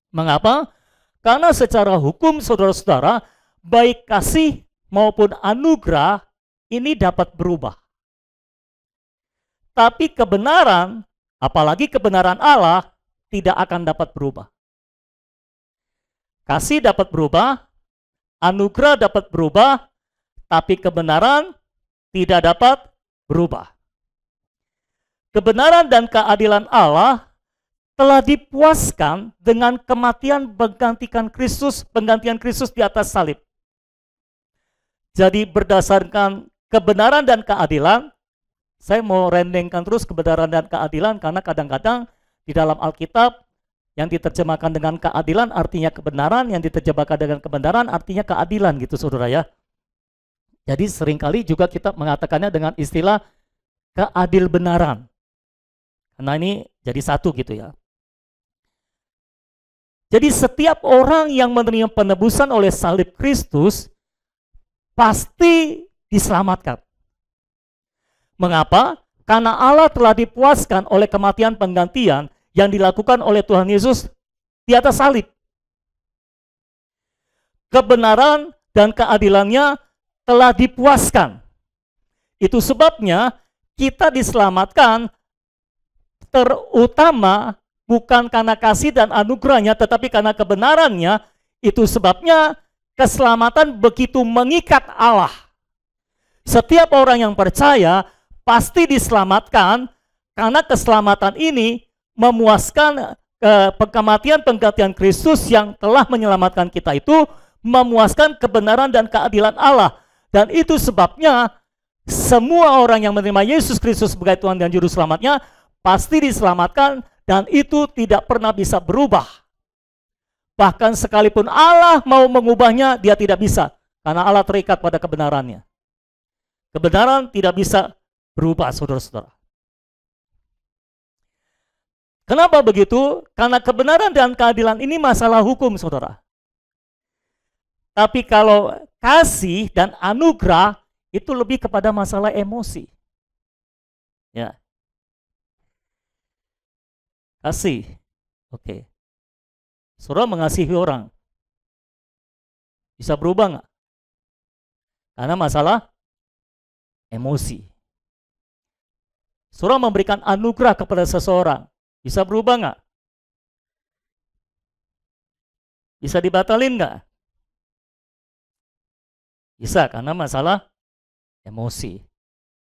Mengapa? Karena secara hukum, saudara-saudara, baik kasih maupun anugerah ini dapat berubah. Tapi kebenaran, apalagi kebenaran Allah, tidak akan dapat berubah. Kasih dapat berubah, anugerah dapat berubah, tapi kebenaran tidak dapat berubah. Kebenaran dan keadilan Allah telah dipuaskan dengan kematian penggantian Kristus di atas salib. Jadi berdasarkan kebenaran dan keadilan, saya mau rendengkan terus kebenaran dan keadilan karena kadang-kadang di dalam Alkitab yang diterjemahkan dengan keadilan artinya kebenaran, yang diterjemahkan dengan kebenaran artinya keadilan gitu saudara ya. Jadi seringkali juga kita mengatakannya dengan istilah keadil benaran. Karena ini jadi satu gitu ya. Jadi setiap orang yang menerima penebusan oleh salib Kristus pasti diselamatkan. Mengapa? Karena Allah telah dipuaskan oleh kematian penggantian yang dilakukan oleh Tuhan Yesus di atas salib. Kebenaran dan keadilannya telah dipuaskan. Itu sebabnya kita diselamatkan terutama bukan karena kasih dan anugerahnya, tetapi karena kebenarannya. Itu sebabnya keselamatan begitu mengikat Allah. Setiap orang yang percaya pasti diselamatkan karena keselamatan ini memuaskan kematian penggantian Kristus yang telah menyelamatkan kita itu memuaskan kebenaran dan keadilan Allah. Dan itu sebabnya semua orang yang menerima Yesus Kristus sebagai Tuhan dan Juru Selamatnya pasti diselamatkan dan itu tidak pernah bisa berubah. Bahkan sekalipun Allah mau mengubahnya, dia tidak bisa. Karena Allah terikat pada kebenarannya. Kebenaran tidak bisa berubah, saudara-saudara. Kenapa begitu? Karena kebenaran dan keadilan ini masalah hukum, saudara. Tapi kalau kasih dan anugerah itu lebih kepada masalah emosi. Ya. Kasih. Oke. Saudara mengasihi orang. Bisa berubah nggak? Karena masalah emosi. Saudara memberikan anugerah kepada seseorang. Bisa berubah nggak? Bisa dibatalin nggak? Bisa, karena masalah emosi.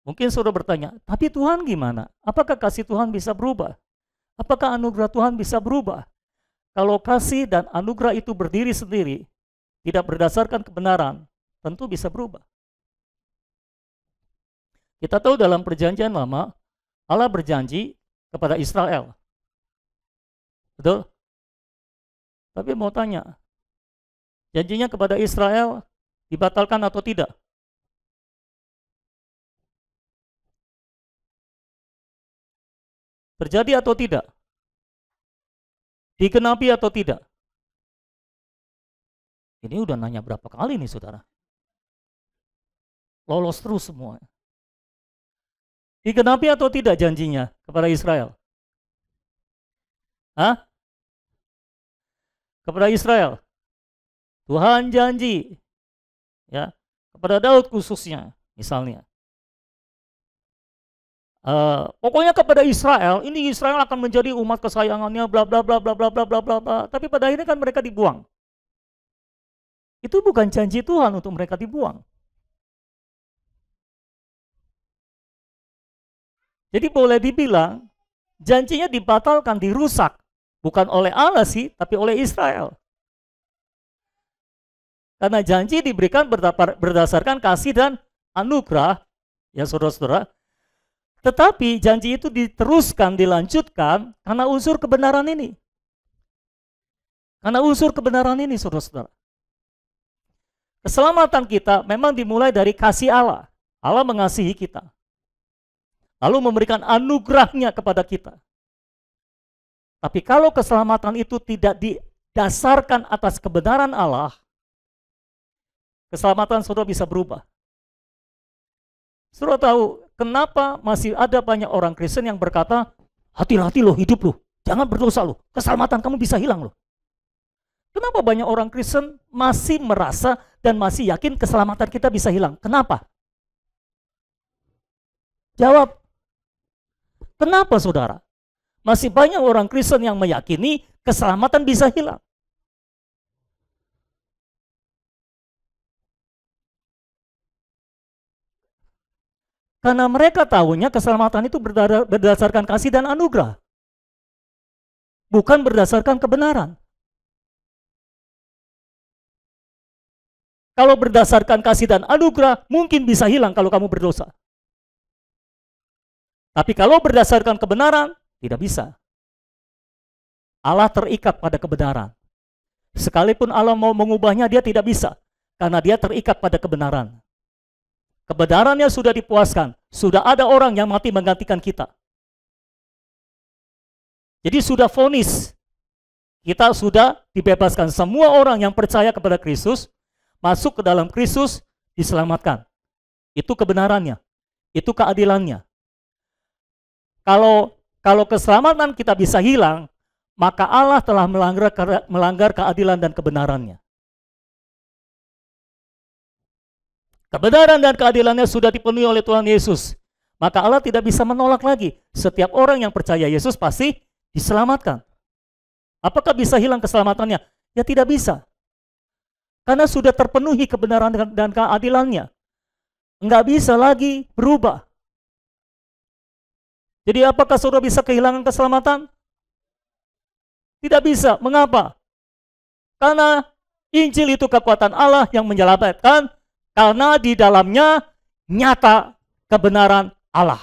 Mungkin saudara bertanya, tapi Tuhan gimana? Apakah kasih Tuhan bisa berubah? Apakah anugerah Tuhan bisa berubah? Kalau kasih dan anugerah itu berdiri sendiri, tidak berdasarkan kebenaran, tentu bisa berubah. Kita tahu dalam perjanjian lama, Allah berjanji kepada Israel. Betul? Tapi mau tanya, janjinya kepada Israel dibatalkan atau tidak? Terjadi atau tidak? Digenapi atau tidak? Ini udah nanya berapa kali nih saudara? Lolos terus semua. Digenapi atau tidak janjinya kepada Israel? Hah? Kepada Israel? Tuhan janji, ya, kepada Daud khususnya, misalnya. Pokoknya kepada Israel, ini Israel akan menjadi umat kesayangannya, bla bla bla bla bla bla bla bla bla. Tapi pada akhirnya kan mereka dibuang. Itu bukan janji Tuhan untuk mereka dibuang. Jadi boleh dibilang janjinya dibatalkan, dirusak, bukan oleh Allah sih, tapi oleh Israel. Karena janji diberikan berdasarkan kasih dan anugerah, ya saudara-saudara. Tetapi janji itu diteruskan, dilanjutkan karena unsur kebenaran ini. Karena unsur kebenaran ini, saudara-saudara. Keselamatan kita memang dimulai dari kasih Allah. Allah mengasihi kita. Lalu memberikan anugerahnya kepada kita. Tapi kalau keselamatan itu tidak didasarkan atas kebenaran Allah, keselamatan saudara bisa berubah. Saudara tahu kenapa masih ada banyak orang Kristen yang berkata, hati-hati loh hidup loh, jangan berdosa loh, keselamatan kamu bisa hilang loh. Kenapa banyak orang Kristen masih merasa dan masih yakin keselamatan kita bisa hilang? Kenapa? Jawab. Kenapa saudara? Masih banyak orang Kristen yang meyakini keselamatan bisa hilang. Karena mereka tahunya keselamatan itu berdasarkan kasih dan anugerah. Bukan berdasarkan kebenaran. Kalau berdasarkan kasih dan anugerah, mungkin bisa hilang kalau kamu berdosa. Tapi kalau berdasarkan kebenaran, tidak bisa. Allah terikat pada kebenaran. Sekalipun Allah mau mengubahnya, dia tidak bisa. Karena dia terikat pada kebenaran. Kebenarannya sudah dipuaskan. Sudah ada orang yang mati menggantikan kita. Jadi sudah vonis. Kita sudah dibebaskan. Semua orang yang percaya kepada Kristus, masuk ke dalam Kristus, diselamatkan. Itu kebenarannya. Itu keadilannya. Kalau keselamatan kita bisa hilang, maka Allah telah melanggar keadilan dan kebenarannya. Kebenaran dan keadilannya sudah dipenuhi oleh Tuhan Yesus. Maka Allah tidak bisa menolak lagi. Setiap orang yang percaya Yesus pasti diselamatkan. Apakah bisa hilang keselamatannya? Ya tidak bisa. Karena sudah terpenuhi kebenaran dan keadilannya. Enggak bisa lagi berubah. Jadi apakah saudara bisa kehilangan keselamatan? Tidak bisa. Mengapa? Karena Injil itu kekuatan Allah yang menyelamatkan, karena di dalamnya nyata kebenaran Allah.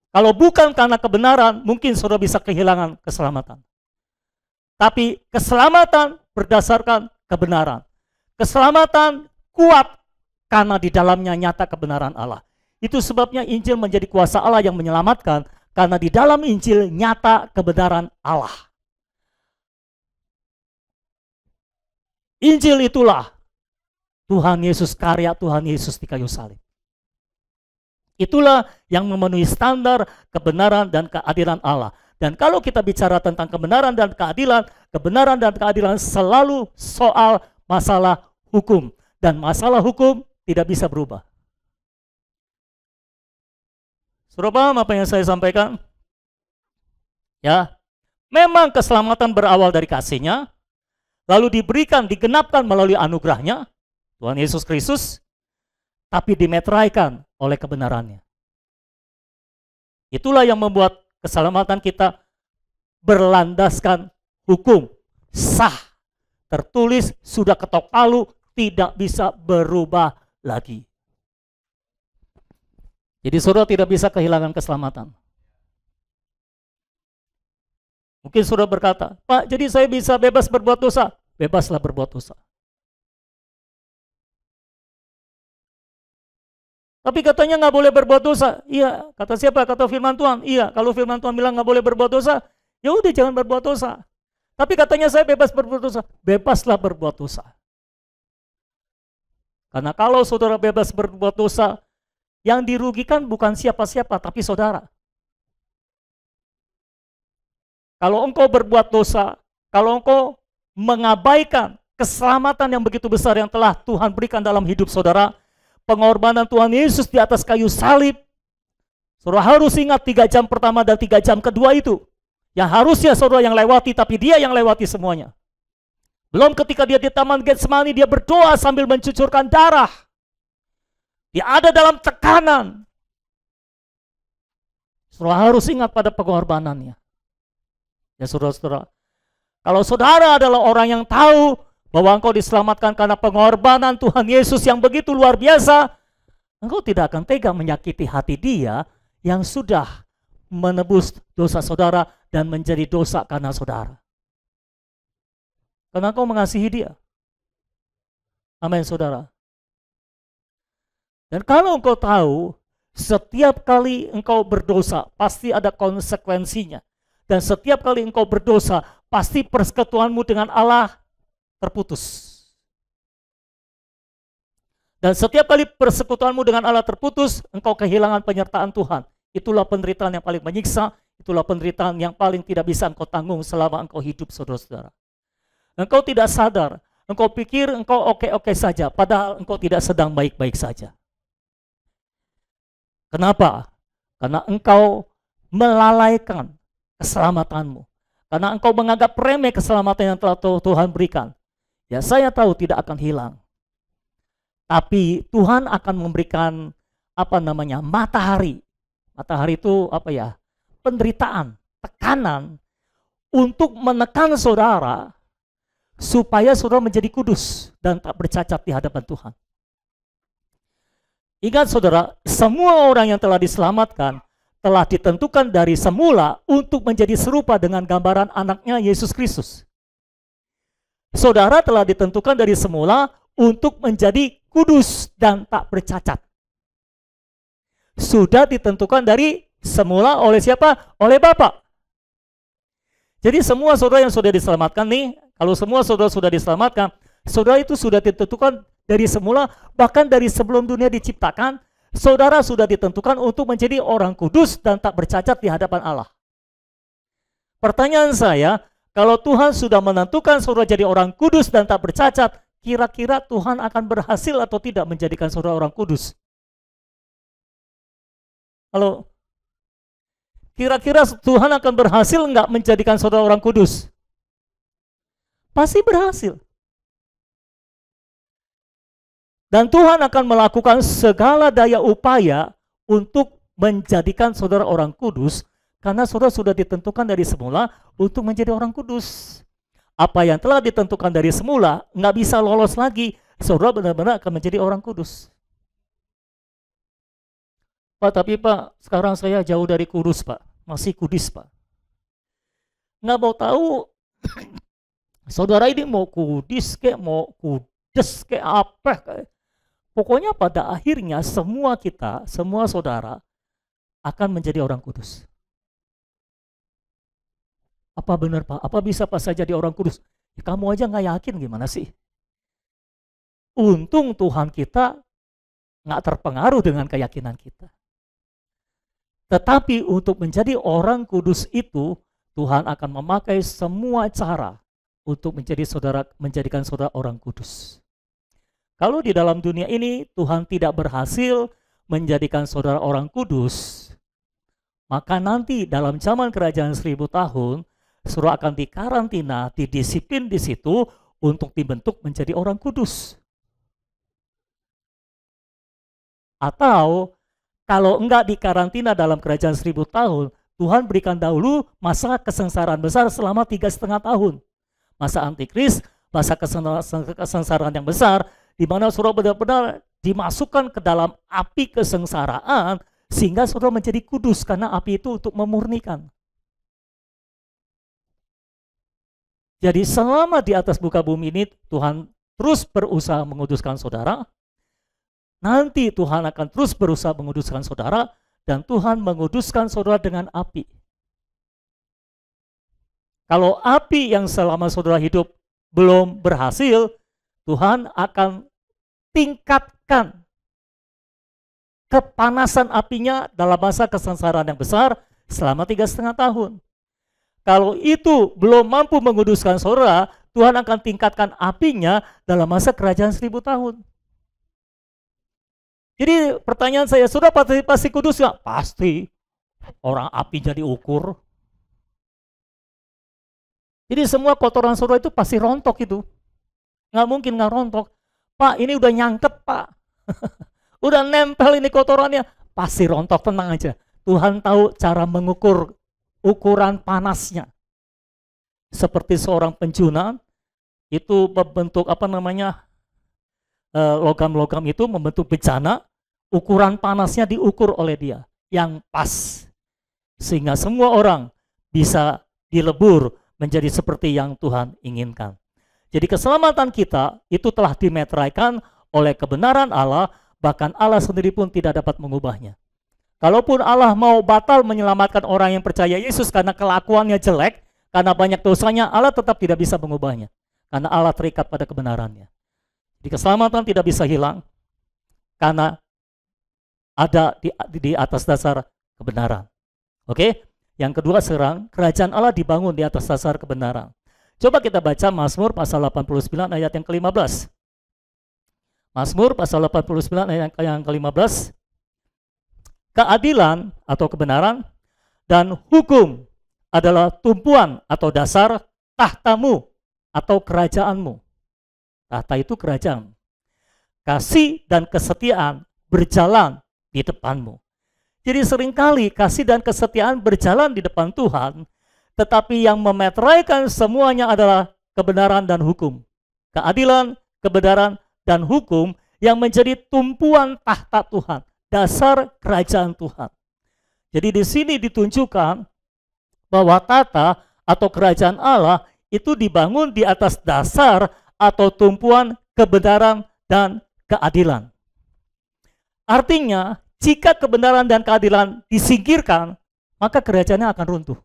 Kalau bukan karena kebenaran, mungkin saudara bisa kehilangan keselamatan. Tapi keselamatan berdasarkan kebenaran. Keselamatan kuat karena di dalamnya nyata kebenaran Allah. Itu sebabnya Injil menjadi kuasa Allah yang menyelamatkan, karena di dalam Injil nyata kebenaran Allah. Injil itulah Tuhan Yesus, karya Tuhan Yesus di kayu salib. Itulah yang memenuhi standar kebenaran dan keadilan Allah. Dan kalau kita bicara tentang kebenaran dan keadilan selalu soal masalah hukum. Dan masalah hukum tidak bisa berubah. Saudara paham apa yang saya sampaikan? Ya, memang keselamatan berawal dari kasih-Nya, lalu diberikan, digenapkan melalui anugerah-Nya, Tuhan Yesus Kristus, tapi dimeteraikan oleh kebenarannya. Itulah yang membuat keselamatan kita berlandaskan hukum, sah, tertulis, sudah ketok palu, tidak bisa berubah lagi. Jadi saudara tidak bisa kehilangan keselamatan. Mungkin saudara berkata, Pak, jadi saya bisa bebas berbuat dosa. Bebaslah berbuat dosa. Tapi katanya nggak boleh berbuat dosa. Iya, kata siapa? Kata firman Tuhan. Iya, kalau firman Tuhan bilang nggak boleh berbuat dosa, ya udah jangan berbuat dosa. Tapi katanya saya bebas berbuat dosa. Bebaslah berbuat dosa. Karena kalau saudara bebas berbuat dosa, yang dirugikan bukan siapa-siapa, tapi saudara. Kalau engkau berbuat dosa, kalau engkau mengabaikan keselamatan yang begitu besar yang telah Tuhan berikan dalam hidup saudara, pengorbanan Tuhan Yesus di atas kayu salib, saudara harus ingat 3 jam pertama dan 3 jam kedua itu, yang harusnya saudara yang lewati, tapi dia yang lewati semuanya. Belum ketika dia di Taman Getsemani, dia berdoa sambil mencucurkan darah. Dia ada dalam tekanan. Saudara harus ingat pada pengorbanannya. Ya saudara-saudara, kalau saudara adalah orang yang tahu bahwa engkau diselamatkan karena pengorbanan Tuhan Yesus yang begitu luar biasa, engkau tidak akan tega menyakiti hati dia yang sudah menebus dosa saudara dan menjadi dosa karena saudara. Karena engkau mengasihi dia. Amin saudara. Dan kalau engkau tahu, setiap kali engkau berdosa, pasti ada konsekuensinya. Dan setiap kali engkau berdosa, pasti persekutuanmu dengan Allah terputus. Dan setiap kali persekutuanmu dengan Allah terputus, engkau kehilangan penyertaan Tuhan. Itulah penderitaan yang paling menyiksa, itulah penderitaan yang paling tidak bisa engkau tanggung selama engkau hidup, saudara-saudara. Engkau tidak sadar, engkau pikir engkau oke-oke saja, padahal engkau tidak sedang baik-baik saja. Kenapa? Karena engkau melalaikan keselamatanmu. Karena engkau menganggap remeh keselamatan yang telah Tuhan berikan. Ya saya tahu tidak akan hilang. Tapi Tuhan akan memberikan matahari. Matahari itu penderitaan, tekanan untuk menekan saudara supaya saudara menjadi kudus dan tak bercacat di hadapan Tuhan. Ingat saudara, semua orang yang telah diselamatkan telah ditentukan dari semula untuk menjadi serupa dengan gambaran anaknya Yesus Kristus. Saudara telah ditentukan dari semula untuk menjadi kudus dan tak bercacat. Sudah ditentukan dari semula oleh siapa? Oleh Bapa. Jadi semua saudara yang sudah diselamatkan nih, kalau semua saudara sudah diselamatkan, saudara itu sudah ditentukan dari semula, bahkan dari sebelum dunia diciptakan, saudara sudah ditentukan untuk menjadi orang kudus dan tak bercacat di hadapan Allah. Pertanyaan saya, kalau Tuhan sudah menentukan saudara jadi orang kudus dan tak bercacat, kira-kira Tuhan akan berhasil atau tidak menjadikan saudara orang kudus? Halo? Kira-kira Tuhan akan berhasil nggak menjadikan saudara orang kudus? Pasti berhasil. Dan Tuhan akan melakukan segala daya upaya untuk menjadikan saudara orang kudus, karena saudara sudah ditentukan dari semula untuk menjadi orang kudus. Apa yang telah ditentukan dari semula nggak bisa lolos lagi. Saudara benar-benar akan menjadi orang kudus. Pak, tapi Pak, sekarang saya jauh dari kudus, Pak. Masih kudus, Pak. Nggak mau tahu, saudara ini mau kudus kayak, mau kudes kayak apa. Kayak. Pokoknya pada akhirnya semua kita, semua saudara akan menjadi orang kudus. Apa benar Pak? Apa bisa Pak saya jadi orang kudus? Ya, kamu aja nggak yakin gimana sih? Untung Tuhan kita nggak terpengaruh dengan keyakinan kita. Tetapi untuk menjadi orang kudus itu, Tuhan akan memakai semua cara untuk menjadikan saudara orang kudus. Kalau di dalam dunia ini Tuhan tidak berhasil menjadikan saudara orang kudus, maka nanti dalam zaman kerajaan 1000 tahun, saudara akan dikarantina, didisiplin di situ untuk dibentuk menjadi orang kudus. Atau kalau enggak dikarantina dalam kerajaan 1000 tahun, Tuhan berikan dahulu masa kesengsaraan besar selama 3,5 tahun. Masa antikris, masa kesengsaraan yang besar, di mana saudara benar-benar dimasukkan ke dalam api kesengsaraan, sehingga saudara menjadi kudus, karena api itu untuk memurnikan. Jadi selama di atas muka bumi ini, Tuhan terus berusaha menguduskan saudara. Nanti Tuhan akan terus berusaha menguduskan saudara, dan Tuhan menguduskan saudara dengan api. Kalau api yang selama saudara hidup belum berhasil, Tuhan akan tingkatkan kepanasan apinya dalam masa kesengsaraan yang besar selama 3,5 tahun. Kalau itu belum mampu menguduskan saudara, Tuhan akan tingkatkan apinya dalam masa kerajaan 1000 tahun. Jadi pertanyaan saya, saudara pasti kudus nggak? Pasti. Orang apinya diukur. Jadi semua kotoran saudara itu pasti rontok itu. Nggak mungkin nggak rontok. Pak, ini udah nyangkep Pak. Udah nempel ini kotorannya. Pasti rontok, tenang aja. Tuhan tahu cara mengukur ukuran panasnya. Seperti seorang penjuna, itu membentuk logam-logam itu membentuk bejana, ukuran panasnya diukur oleh dia. Yang pas. Sehingga semua orang bisa dilebur menjadi seperti yang Tuhan inginkan. Jadi keselamatan kita itu telah dimeteraikan oleh kebenaran Allah, bahkan Allah sendiri pun tidak dapat mengubahnya. Kalaupun Allah mau batal menyelamatkan orang yang percaya Yesus karena kelakuannya jelek, karena banyak dosanya, Allah tetap tidak bisa mengubahnya. Karena Allah terikat pada kebenarannya. Jadi keselamatan tidak bisa hilang, karena ada di atas dasar kebenaran. Oke? Yang kedua, kerajaan Allah dibangun di atas dasar kebenaran. Coba kita baca Mazmur pasal 89 ayat yang ke-15. Mazmur pasal 89 ayat yang ke-15. Keadilan atau kebenaran dan hukum adalah tumpuan atau dasar tahtamu atau kerajaanmu. Tahta itu kerajaan. Kasih dan kesetiaan berjalan di depanmu. Jadi seringkali kasih dan kesetiaan berjalan di depan Tuhan, tetapi yang memeteraikan semuanya adalah kebenaran dan hukum. Keadilan, kebenaran, dan hukum yang menjadi tumpuan tahta Tuhan, dasar kerajaan Tuhan. Jadi di sini ditunjukkan bahwa tata atau kerajaan Allah itu dibangun di atas dasar atau tumpuan kebenaran dan keadilan. Artinya, Jika kebenaran dan keadilan disingkirkan, maka kerajaannya akan runtuh.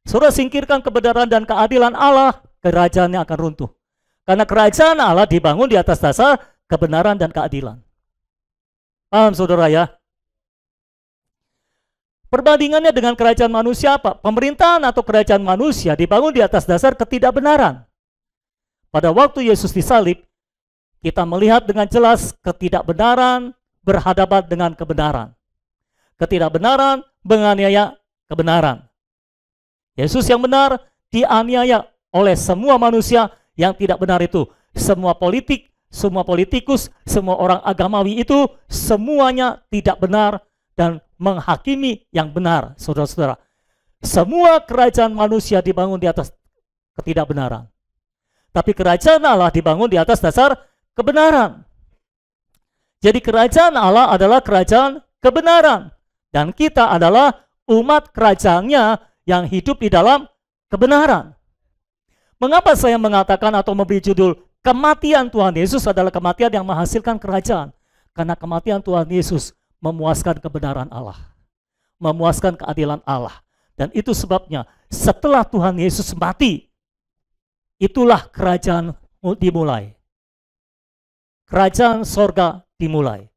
Saudara singkirkan kebenaran dan keadilan Allah, kerajaannya akan runtuh. Karena kerajaan Allah dibangun di atas dasar kebenaran dan keadilan. Paham saudara ya? Perbandingannya dengan kerajaan manusia apa? Pemerintahan atau kerajaan manusia dibangun di atas dasar ketidakbenaran. Pada waktu Yesus disalib, kita melihat dengan jelas ketidakbenaran berhadapan dengan kebenaran. Ketidakbenaran menganiaya kebenaran. Yesus yang benar dianiaya oleh semua manusia yang tidak benar itu. Semua politik, semua politikus, semua orang agamawi itu semuanya tidak benar dan menghakimi yang benar, saudara-saudara. Semua kerajaan manusia dibangun di atas ketidakbenaran. Tapi kerajaan Allah dibangun di atas dasar kebenaran. Jadi kerajaan Allah adalah kerajaan kebenaran. Dan kita adalah umat kerajaannya yang hidup di dalam kebenaran. Mengapa saya mengatakan atau memberi judul kematian Tuhan Yesus adalah kematian yang menghasilkan kerajaan? Karena kematian Tuhan Yesus memuaskan kebenaran Allah, memuaskan keadilan Allah. Dan itu sebabnya setelah Tuhan Yesus mati, itulah kerajaan dimulai. Kerajaan sorga dimulai.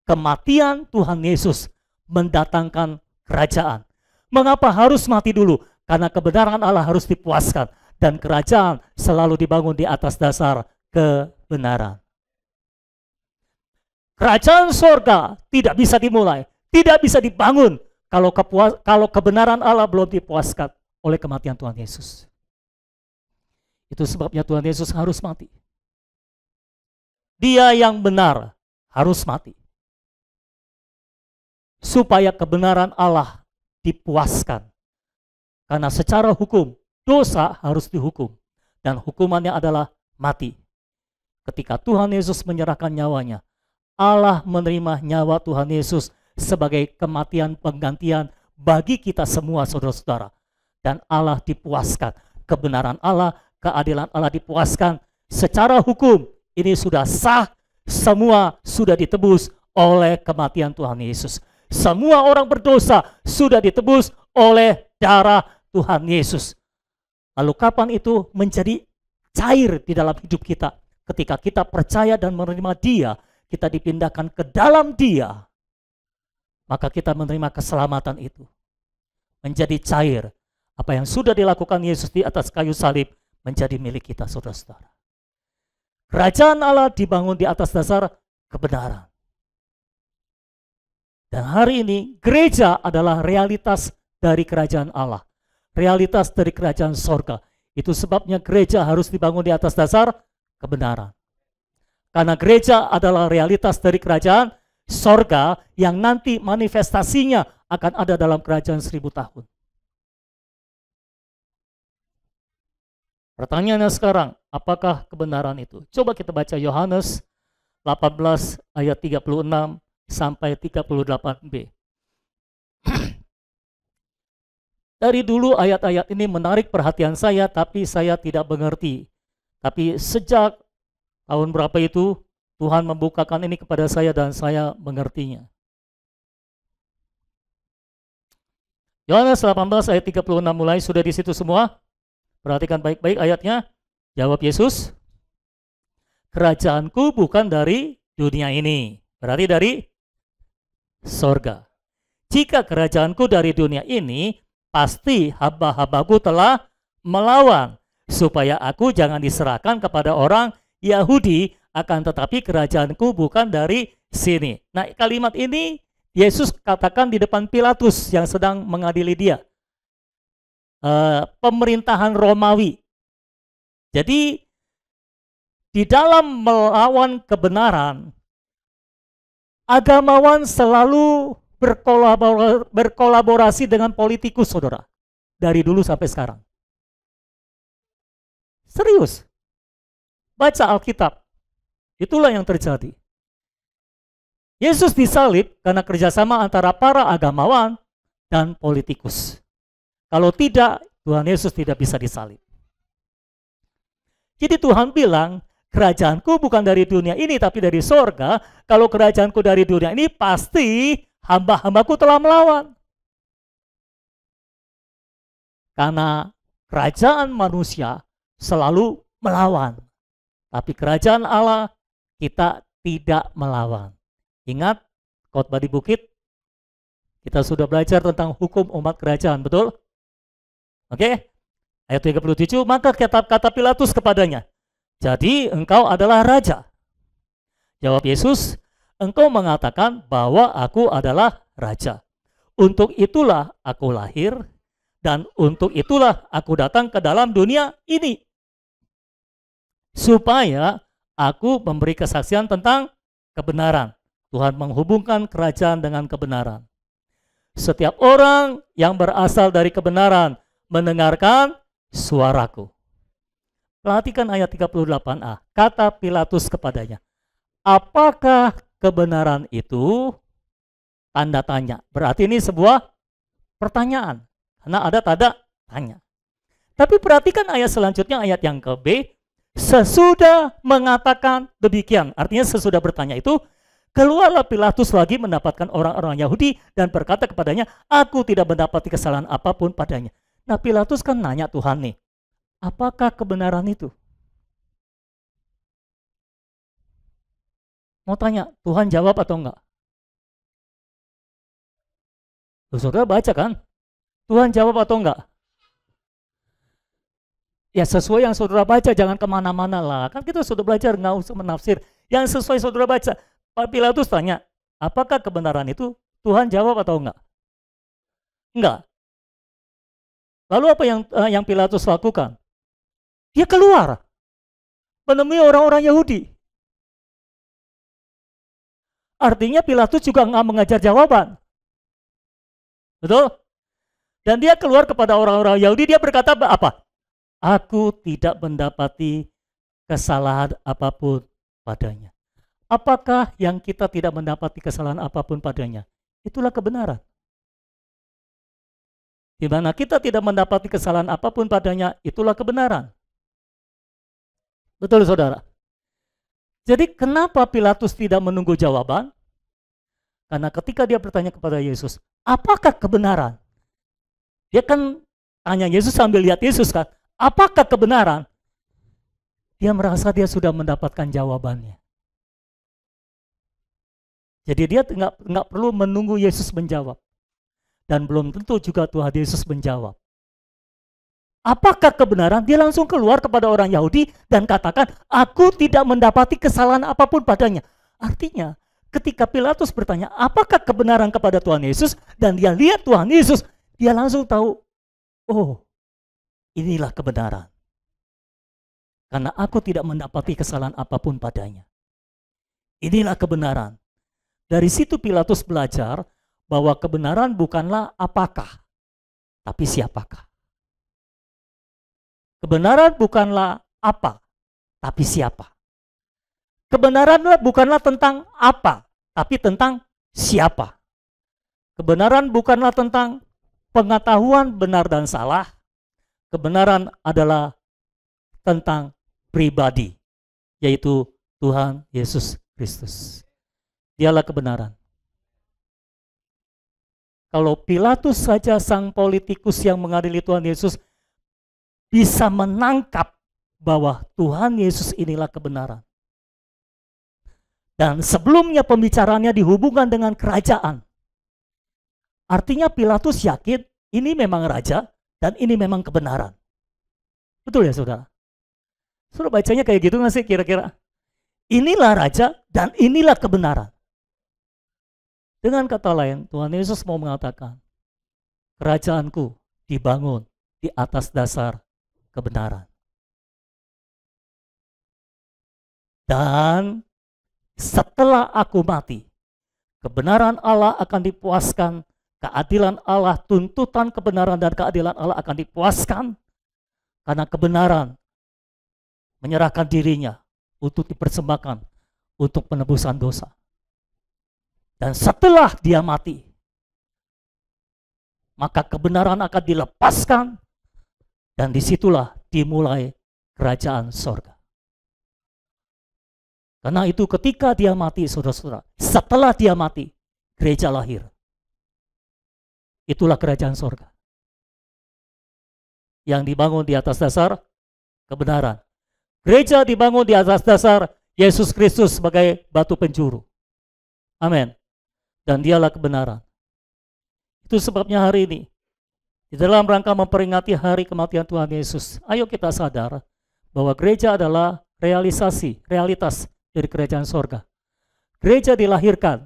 Kematian Tuhan Yesus mendatangkan kerajaan. Mengapa harus mati dulu? Karena kebenaran Allah harus dipuaskan. Dan kerajaan selalu dibangun di atas dasar kebenaran. Kerajaan sorga tidak bisa dimulai, tidak bisa dibangun kalau kebenaran Allah belum dipuaskan oleh kematian Tuhan Yesus. Itu sebabnya Tuhan Yesus harus mati. Dia yang benar harus mati. Supaya kebenaran Allah dipuaskan. Karena secara hukum, dosa harus dihukum. Dan hukumannya adalah mati. Ketika Tuhan Yesus menyerahkan nyawanya, Allah menerima nyawa Tuhan Yesus sebagai kematian penggantian bagi kita semua saudara-saudara. Dan Allah dipuaskan. Kebenaran Allah, keadilan Allah dipuaskan. Secara hukum ini sudah sah, semua sudah ditebus oleh kematian Tuhan Yesus. Semua orang berdosa sudah ditebus oleh darah Tuhan Yesus. Lalu kapan itu menjadi cair di dalam hidup kita? Ketika kita percaya dan menerima Dia, kita dipindahkan ke dalam Dia, maka kita menerima keselamatan itu. Menjadi cair. Apa yang sudah dilakukan Yesus di atas kayu salib menjadi milik kita, saudara-saudara. Kerajaan Allah dibangun di atas dasar kebenaran. Dan hari ini gereja adalah realitas dari kerajaan Allah. Realitas dari kerajaan sorga. Itu sebabnya gereja harus dibangun di atas dasar kebenaran. Karena gereja adalah realitas dari kerajaan sorga yang nanti manifestasinya akan ada dalam kerajaan 1000 tahun. Pertanyaannya sekarang, apakah kebenaran itu? Coba kita baca Yohanes 18 ayat 36 sampai 38b. Dari dulu ayat-ayat ini menarik perhatian saya, tapi saya tidak mengerti. Tapi sejak tahun berapa itu Tuhan membukakan ini kepada saya dan saya mengertinya. Yohanes 18 ayat 36 mulai, sudah di situ semua? Perhatikan baik-baik ayatnya. Jawab Yesus, kerajaanku bukan dari dunia ini, berarti dari sorga. Jika kerajaanku dari dunia ini, pasti hamba-hambaku telah melawan, supaya aku jangan diserahkan kepada orang Yahudi, akan tetapi kerajaanku bukan dari sini. Nah, kalimat ini Yesus katakan di depan Pilatus yang sedang mengadili dia. Pemerintahan Romawi. Jadi di dalam melawan kebenaran, agamawan selalu berkolaborasi dengan politikus, saudara. Dari dulu sampai sekarang. Serius. Baca Alkitab. Itulah yang terjadi. Yesus disalib karena kerjasama antara para agamawan dan politikus. Kalau tidak, Tuhan Yesus tidak bisa disalib. Jadi Tuhan bilang, kerajaanku bukan dari dunia ini tapi dari sorga. Kalau kerajaanku dari dunia ini, pasti hamba-hambaku telah melawan. Karena kerajaan manusia selalu melawan. Tapi kerajaan Allah kita tidak melawan. Ingat khotbah di bukit, kita sudah belajar tentang hukum umat kerajaan, betul? Oke? Ayat 37, maka kata Pilatus kepadanya, jadi engkau adalah raja. Jawab Yesus, engkau mengatakan bahwa aku adalah raja. Untuk itulah aku lahir, dan untuk itulah aku datang ke dalam dunia ini. Supaya aku memberi kesaksian tentang kebenaran. Tuhan menghubungkan kerajaan dengan kebenaran. Setiap orang yang berasal dari kebenaran mendengarkan suaraku. Perhatikan ayat 38a. Kata Pilatus kepadanya, apakah kebenaran itu? Tanda tanya. Berarti ini sebuah pertanyaan. Karena ada tanda tanya. Tapi perhatikan ayat selanjutnya, ayat yang ke B. Sesudah mengatakan demikian, artinya sesudah bertanya itu, keluarlah Pilatus lagi mendapatkan orang-orang Yahudi dan berkata kepadanya, aku tidak mendapati kesalahan apapun padanya. Nah, Pilatus kan nanya Tuhan nih, apakah kebenaran itu? Mau tanya, Tuhan jawab atau enggak? Saudara baca kan? Tuhan jawab atau enggak? Ya sesuai yang saudara baca, jangan kemana-mana lah. Kan kita sudah belajar, nggak usah menafsir. Yang sesuai saudara baca. Pak Pilatus tanya, apakah kebenaran itu? Tuhan jawab atau enggak? Enggak. Lalu apa yang Pilatus lakukan? Dia keluar, menemui orang-orang Yahudi. Artinya Pilatus juga nggak mengajar jawaban. Betul? Dan dia keluar kepada orang-orang Yahudi, dia berkata apa? Aku tidak mendapati kesalahan apapun padanya. Apakah yang kita tidak mendapati kesalahan apapun padanya? Itulah kebenaran. Di mana kita tidak mendapati kesalahan apapun padanya, itulah kebenaran. Betul, saudara? Jadi kenapa Pilatus tidak menunggu jawaban? Karena ketika dia bertanya kepada Yesus, apakah kebenaran? Dia kan tanya Yesus sambil lihat Yesus kan, apakah kebenaran? Dia merasa dia sudah mendapatkan jawabannya. Jadi dia nggak perlu menunggu Yesus menjawab. Dan belum tentu juga Tuhan Yesus menjawab. Apakah kebenaran? Dia langsung keluar kepada orang Yahudi dan katakan, aku tidak mendapati kesalahan apapun padanya. Artinya, ketika Pilatus bertanya, apakah kebenaran kepada Tuhan Yesus? Dan dia lihat Tuhan Yesus, dia langsung tahu, oh, inilah kebenaran. Karena aku tidak mendapati kesalahan apapun padanya. Inilah kebenaran. Dari situ Pilatus belajar bahwa kebenaran bukanlah apakah, tapi siapakah. Kebenaran bukanlah apa, tapi siapa. Kebenaran bukanlah tentang apa, tapi tentang siapa. Kebenaran bukanlah tentang pengetahuan benar dan salah. Kebenaran adalah tentang pribadi, yaitu Tuhan Yesus Kristus. Dialah kebenaran. Kalau Pilatus saja sang politikus yang mengadili Tuhan Yesus bisa menangkap bahwa Tuhan Yesus inilah kebenaran. Dan sebelumnya pembicaraannya dihubungkan dengan kerajaan. Artinya Pilatus yakin ini memang raja dan ini memang kebenaran. Betul ya saudara? Saudara bacanya kayak gitu nggak sih kira-kira? Inilah raja dan inilah kebenaran. Dengan kata lain, Tuhan Yesus mau mengatakan, kerajaanku dibangun di atas dasar kebenaran. Dan setelah aku mati, kebenaran Allah akan dipuaskan, keadilan Allah, tuntutan kebenaran dan keadilan Allah akan dipuaskan, karena kebenaran menyerahkan dirinya untuk dipersembahkan untuk penebusan dosa. Dan setelah dia mati, maka kebenaran akan dilepaskan, dan disitulah dimulai kerajaan sorga. Karena itu ketika dia mati, saudara-saudara, setelah dia mati, gereja lahir. Itulah kerajaan sorga. Yang dibangun di atas dasar kebenaran. Gereja dibangun di atas dasar Yesus Kristus sebagai batu penjuru. Amin. Dan dialah kebenaran. Itu sebabnya hari ini, di dalam rangka memperingati hari kematian Tuhan Yesus, ayo kita sadar bahwa gereja adalah realitas dari kerajaan sorga. Gereja dilahirkan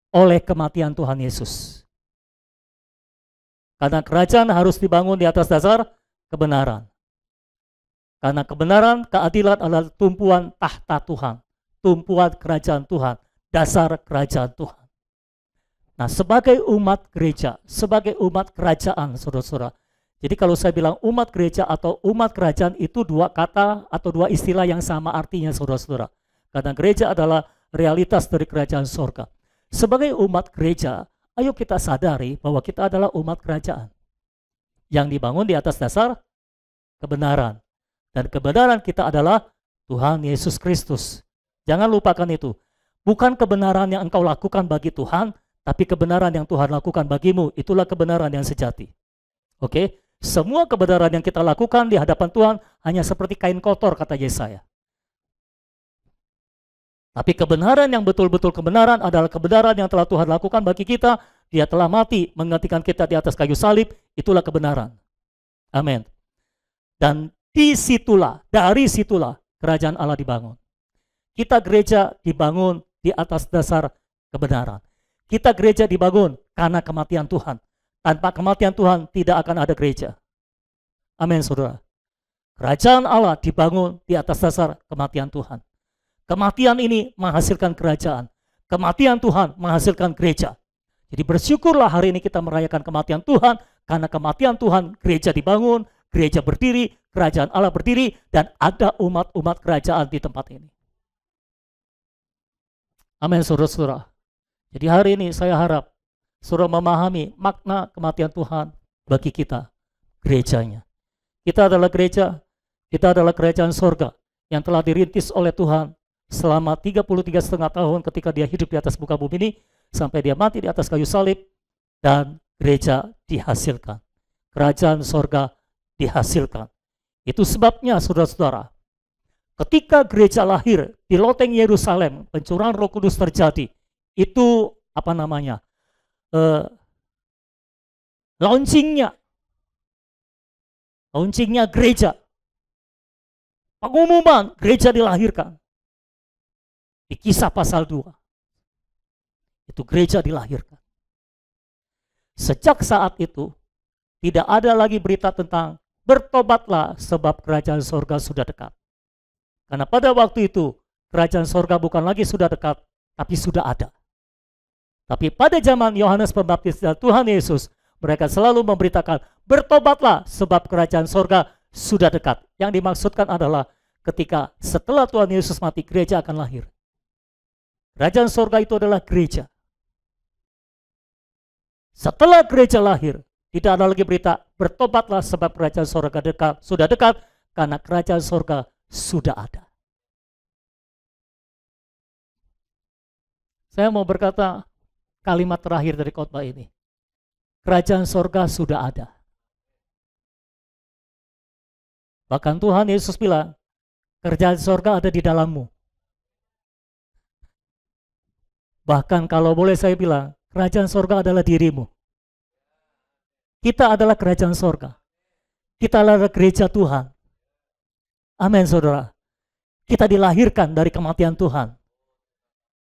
oleh kematian Tuhan Yesus. Karena kerajaan harus dibangun di atas dasar kebenaran. Karena kebenaran, keadilan adalah tumpuan tahta Tuhan, tumpuan kerajaan Tuhan, dasar kerajaan Tuhan. Nah, sebagai umat gereja, sebagai umat kerajaan, saudara-saudara. Jadi kalau saya bilang umat gereja atau umat kerajaan itu dua kata atau dua istilah yang sama artinya, saudara-saudara. Karena gereja adalah realitas dari kerajaan sorga. Sebagai umat gereja, ayo kita sadari bahwa kita adalah umat kerajaan yang dibangun di atas dasar kebenaran. Dan kebenaran kita adalah Tuhan Yesus Kristus. Jangan lupakan itu. Bukan kebenaran yang engkau lakukan bagi Tuhan, tapi kebenaran yang Tuhan lakukan bagimu. Itulah kebenaran yang sejati. Oke? Semua kebenaran yang kita lakukan di hadapan Tuhan hanya seperti kain kotor, kata Yesaya. Tapi kebenaran yang betul-betul kebenaran adalah kebenaran yang telah Tuhan lakukan bagi kita. Dia telah mati menggantikan kita di atas kayu salib. Itulah kebenaran. Amin. Dan dari situlah kerajaan Allah dibangun. Kita gereja dibangun di atas dasar kebenaran. Kita gereja dibangun karena kematian Tuhan. Tanpa kematian Tuhan tidak akan ada gereja. Amin, saudara. Kerajaan Allah dibangun di atas dasar kematian Tuhan. Kematian ini menghasilkan kerajaan. Kematian Tuhan menghasilkan gereja. Jadi bersyukurlah hari ini kita merayakan kematian Tuhan. Karena kematian Tuhan, gereja dibangun, gereja berdiri, kerajaan Allah berdiri, dan ada umat-umat kerajaan di tempat ini. Amin, saudara-saudara. Jadi hari ini saya harap saudara memahami makna kematian Tuhan bagi kita, gerejanya. Kita adalah gereja, kita adalah kerajaan sorga yang telah dirintis oleh Tuhan selama 33,5 tahun ketika dia hidup di atas muka bumi ini, sampai dia mati di atas kayu salib, dan gereja dihasilkan. Kerajaan sorga dihasilkan. Itu sebabnya saudara-saudara, ketika gereja lahir di loteng Yerusalem, pencurahan Roh Kudus terjadi. Itu launchingnya gereja. Pengumuman gereja dilahirkan. Di Kisah pasal 2. Itu gereja dilahirkan. Sejak saat itu, tidak ada lagi berita tentang bertobatlah sebab kerajaan sorga sudah dekat. Karena pada waktu itu, kerajaan sorga bukan lagi sudah dekat, tapi sudah ada. Tapi pada zaman Yohanes Pembaptis dan Tuhan Yesus, mereka selalu memberitakan, bertobatlah sebab kerajaan sorga sudah dekat. Yang dimaksudkan adalah ketika setelah Tuhan Yesus mati, gereja akan lahir. Kerajaan sorga itu adalah gereja. Setelah gereja lahir, tidak ada lagi berita, bertobatlah sebab kerajaan sorga dekat, sudah dekat, karena kerajaan sorga sudah ada. Saya mau berkata kalimat terakhir dari khotbah ini. Kerajaan sorga sudah ada. Bahkan Tuhan Yesus bilang, kerajaan sorga ada di dalammu. Bahkan kalau boleh saya bilang, kerajaan sorga adalah dirimu. Kita adalah kerajaan sorga. Kita adalah gereja Tuhan. Amin, saudara. Kita dilahirkan dari kematian Tuhan.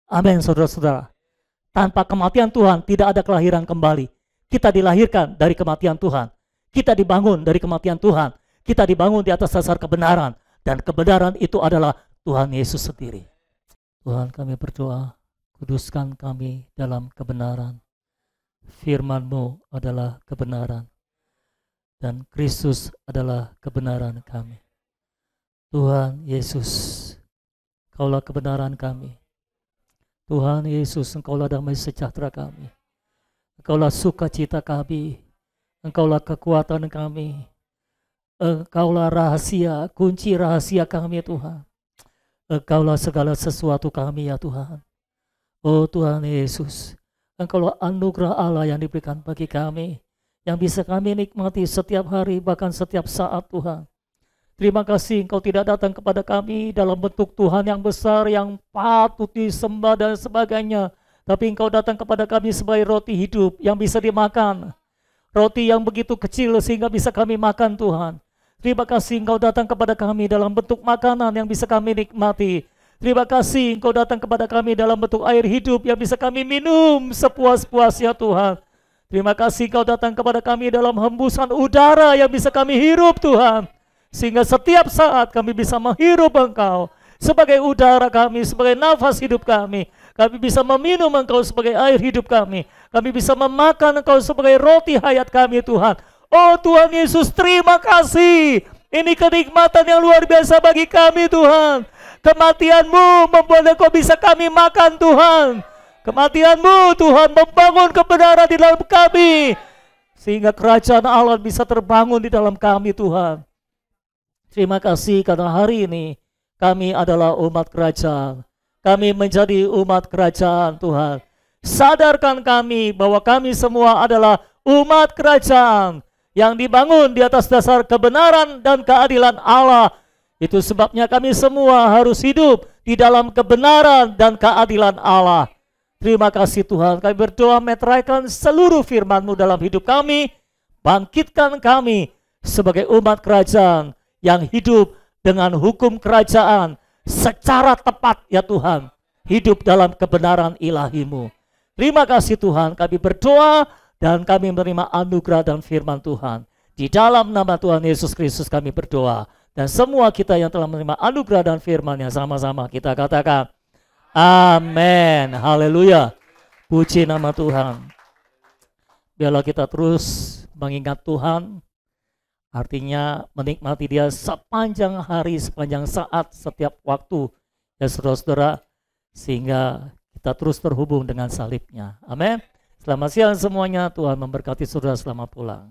Amin, saudara-saudara. Tanpa kematian Tuhan tidak ada kelahiran kembali. Kita dilahirkan dari kematian Tuhan. Kita dibangun dari kematian Tuhan. Kita dibangun di atas dasar kebenaran. Dan kebenaran itu adalah Tuhan Yesus sendiri. Tuhan, kami berdoa, kuduskan kami dalam kebenaran. Firman-Mu adalah kebenaran. Dan Kristus adalah kebenaran kami. Tuhan Yesus, Engkaulah kebenaran kami. Tuhan Yesus, Engkaulah damai sejahtera kami. Engkaulah sukacita kami. Engkaulah kekuatan kami. Engkaulah rahasia, kunci rahasia kami Tuhan. Engkaulah segala sesuatu kami ya Tuhan. Oh Tuhan Yesus, Engkaulah anugerah Allah yang diberikan bagi kami, yang bisa kami nikmati setiap hari, bahkan setiap saat Tuhan. Terima kasih Engkau tidak datang kepada kami dalam bentuk Tuhan yang besar, yang patut disembah dan sebagainya. Tapi Engkau datang kepada kami sebagai roti hidup yang bisa dimakan. Roti yang begitu kecil sehingga bisa kami makan Tuhan. Terima kasih Engkau datang kepada kami dalam bentuk makanan yang bisa kami nikmati. Terima kasih Engkau datang kepada kami dalam bentuk air hidup yang bisa kami minum sepuas-puasnya Tuhan. Terima kasih Engkau datang kepada kami dalam hembusan udara yang bisa kami hirup Tuhan. Sehingga setiap saat kami bisa menghirup Engkau sebagai udara kami, sebagai nafas hidup kami. Kami bisa meminum Engkau sebagai air hidup kami. Kami bisa memakan Engkau sebagai roti hayat kami Tuhan. Oh Tuhan Yesus, terima kasih. Ini kenikmatan yang luar biasa bagi kami Tuhan. Kematian-Mu membuat Engkau bisa kami makan Tuhan. Kematian-Mu Tuhan membangun kebenaran di dalam kami. Sehingga kerajaan Allah bisa terbangun di dalam kami Tuhan. Terima kasih karena hari ini kami adalah umat kerajaan. Kami menjadi umat kerajaan Tuhan. Sadarkan kami bahwa kami semua adalah umat kerajaan yang dibangun di atas dasar kebenaran dan keadilan Allah. Itu sebabnya kami semua harus hidup di dalam kebenaran dan keadilan Allah. Terima kasih Tuhan. Kami berdoa meteraikan seluruh firman-Mu dalam hidup kami. Bangkitkan kami sebagai umat kerajaan yang hidup dengan hukum kerajaan secara tepat ya Tuhan. Hidup dalam kebenaran ilahi-Mu. Terima kasih Tuhan, kami berdoa dan kami menerima anugerah dan firman Tuhan. Di dalam nama Tuhan Yesus Kristus kami berdoa. Dan semua kita yang telah menerima anugerah dan firman-Nya sama-sama kita katakan amin. Haleluya. Puji nama Tuhan. Biarlah kita terus mengingat Tuhan. Artinya menikmati Dia sepanjang hari, sepanjang saat, setiap waktu. Ya saudara-saudara, sehingga kita terus terhubung dengan salib-Nya. Amin. Selamat siang semuanya, Tuhan memberkati saudara selamat pulang.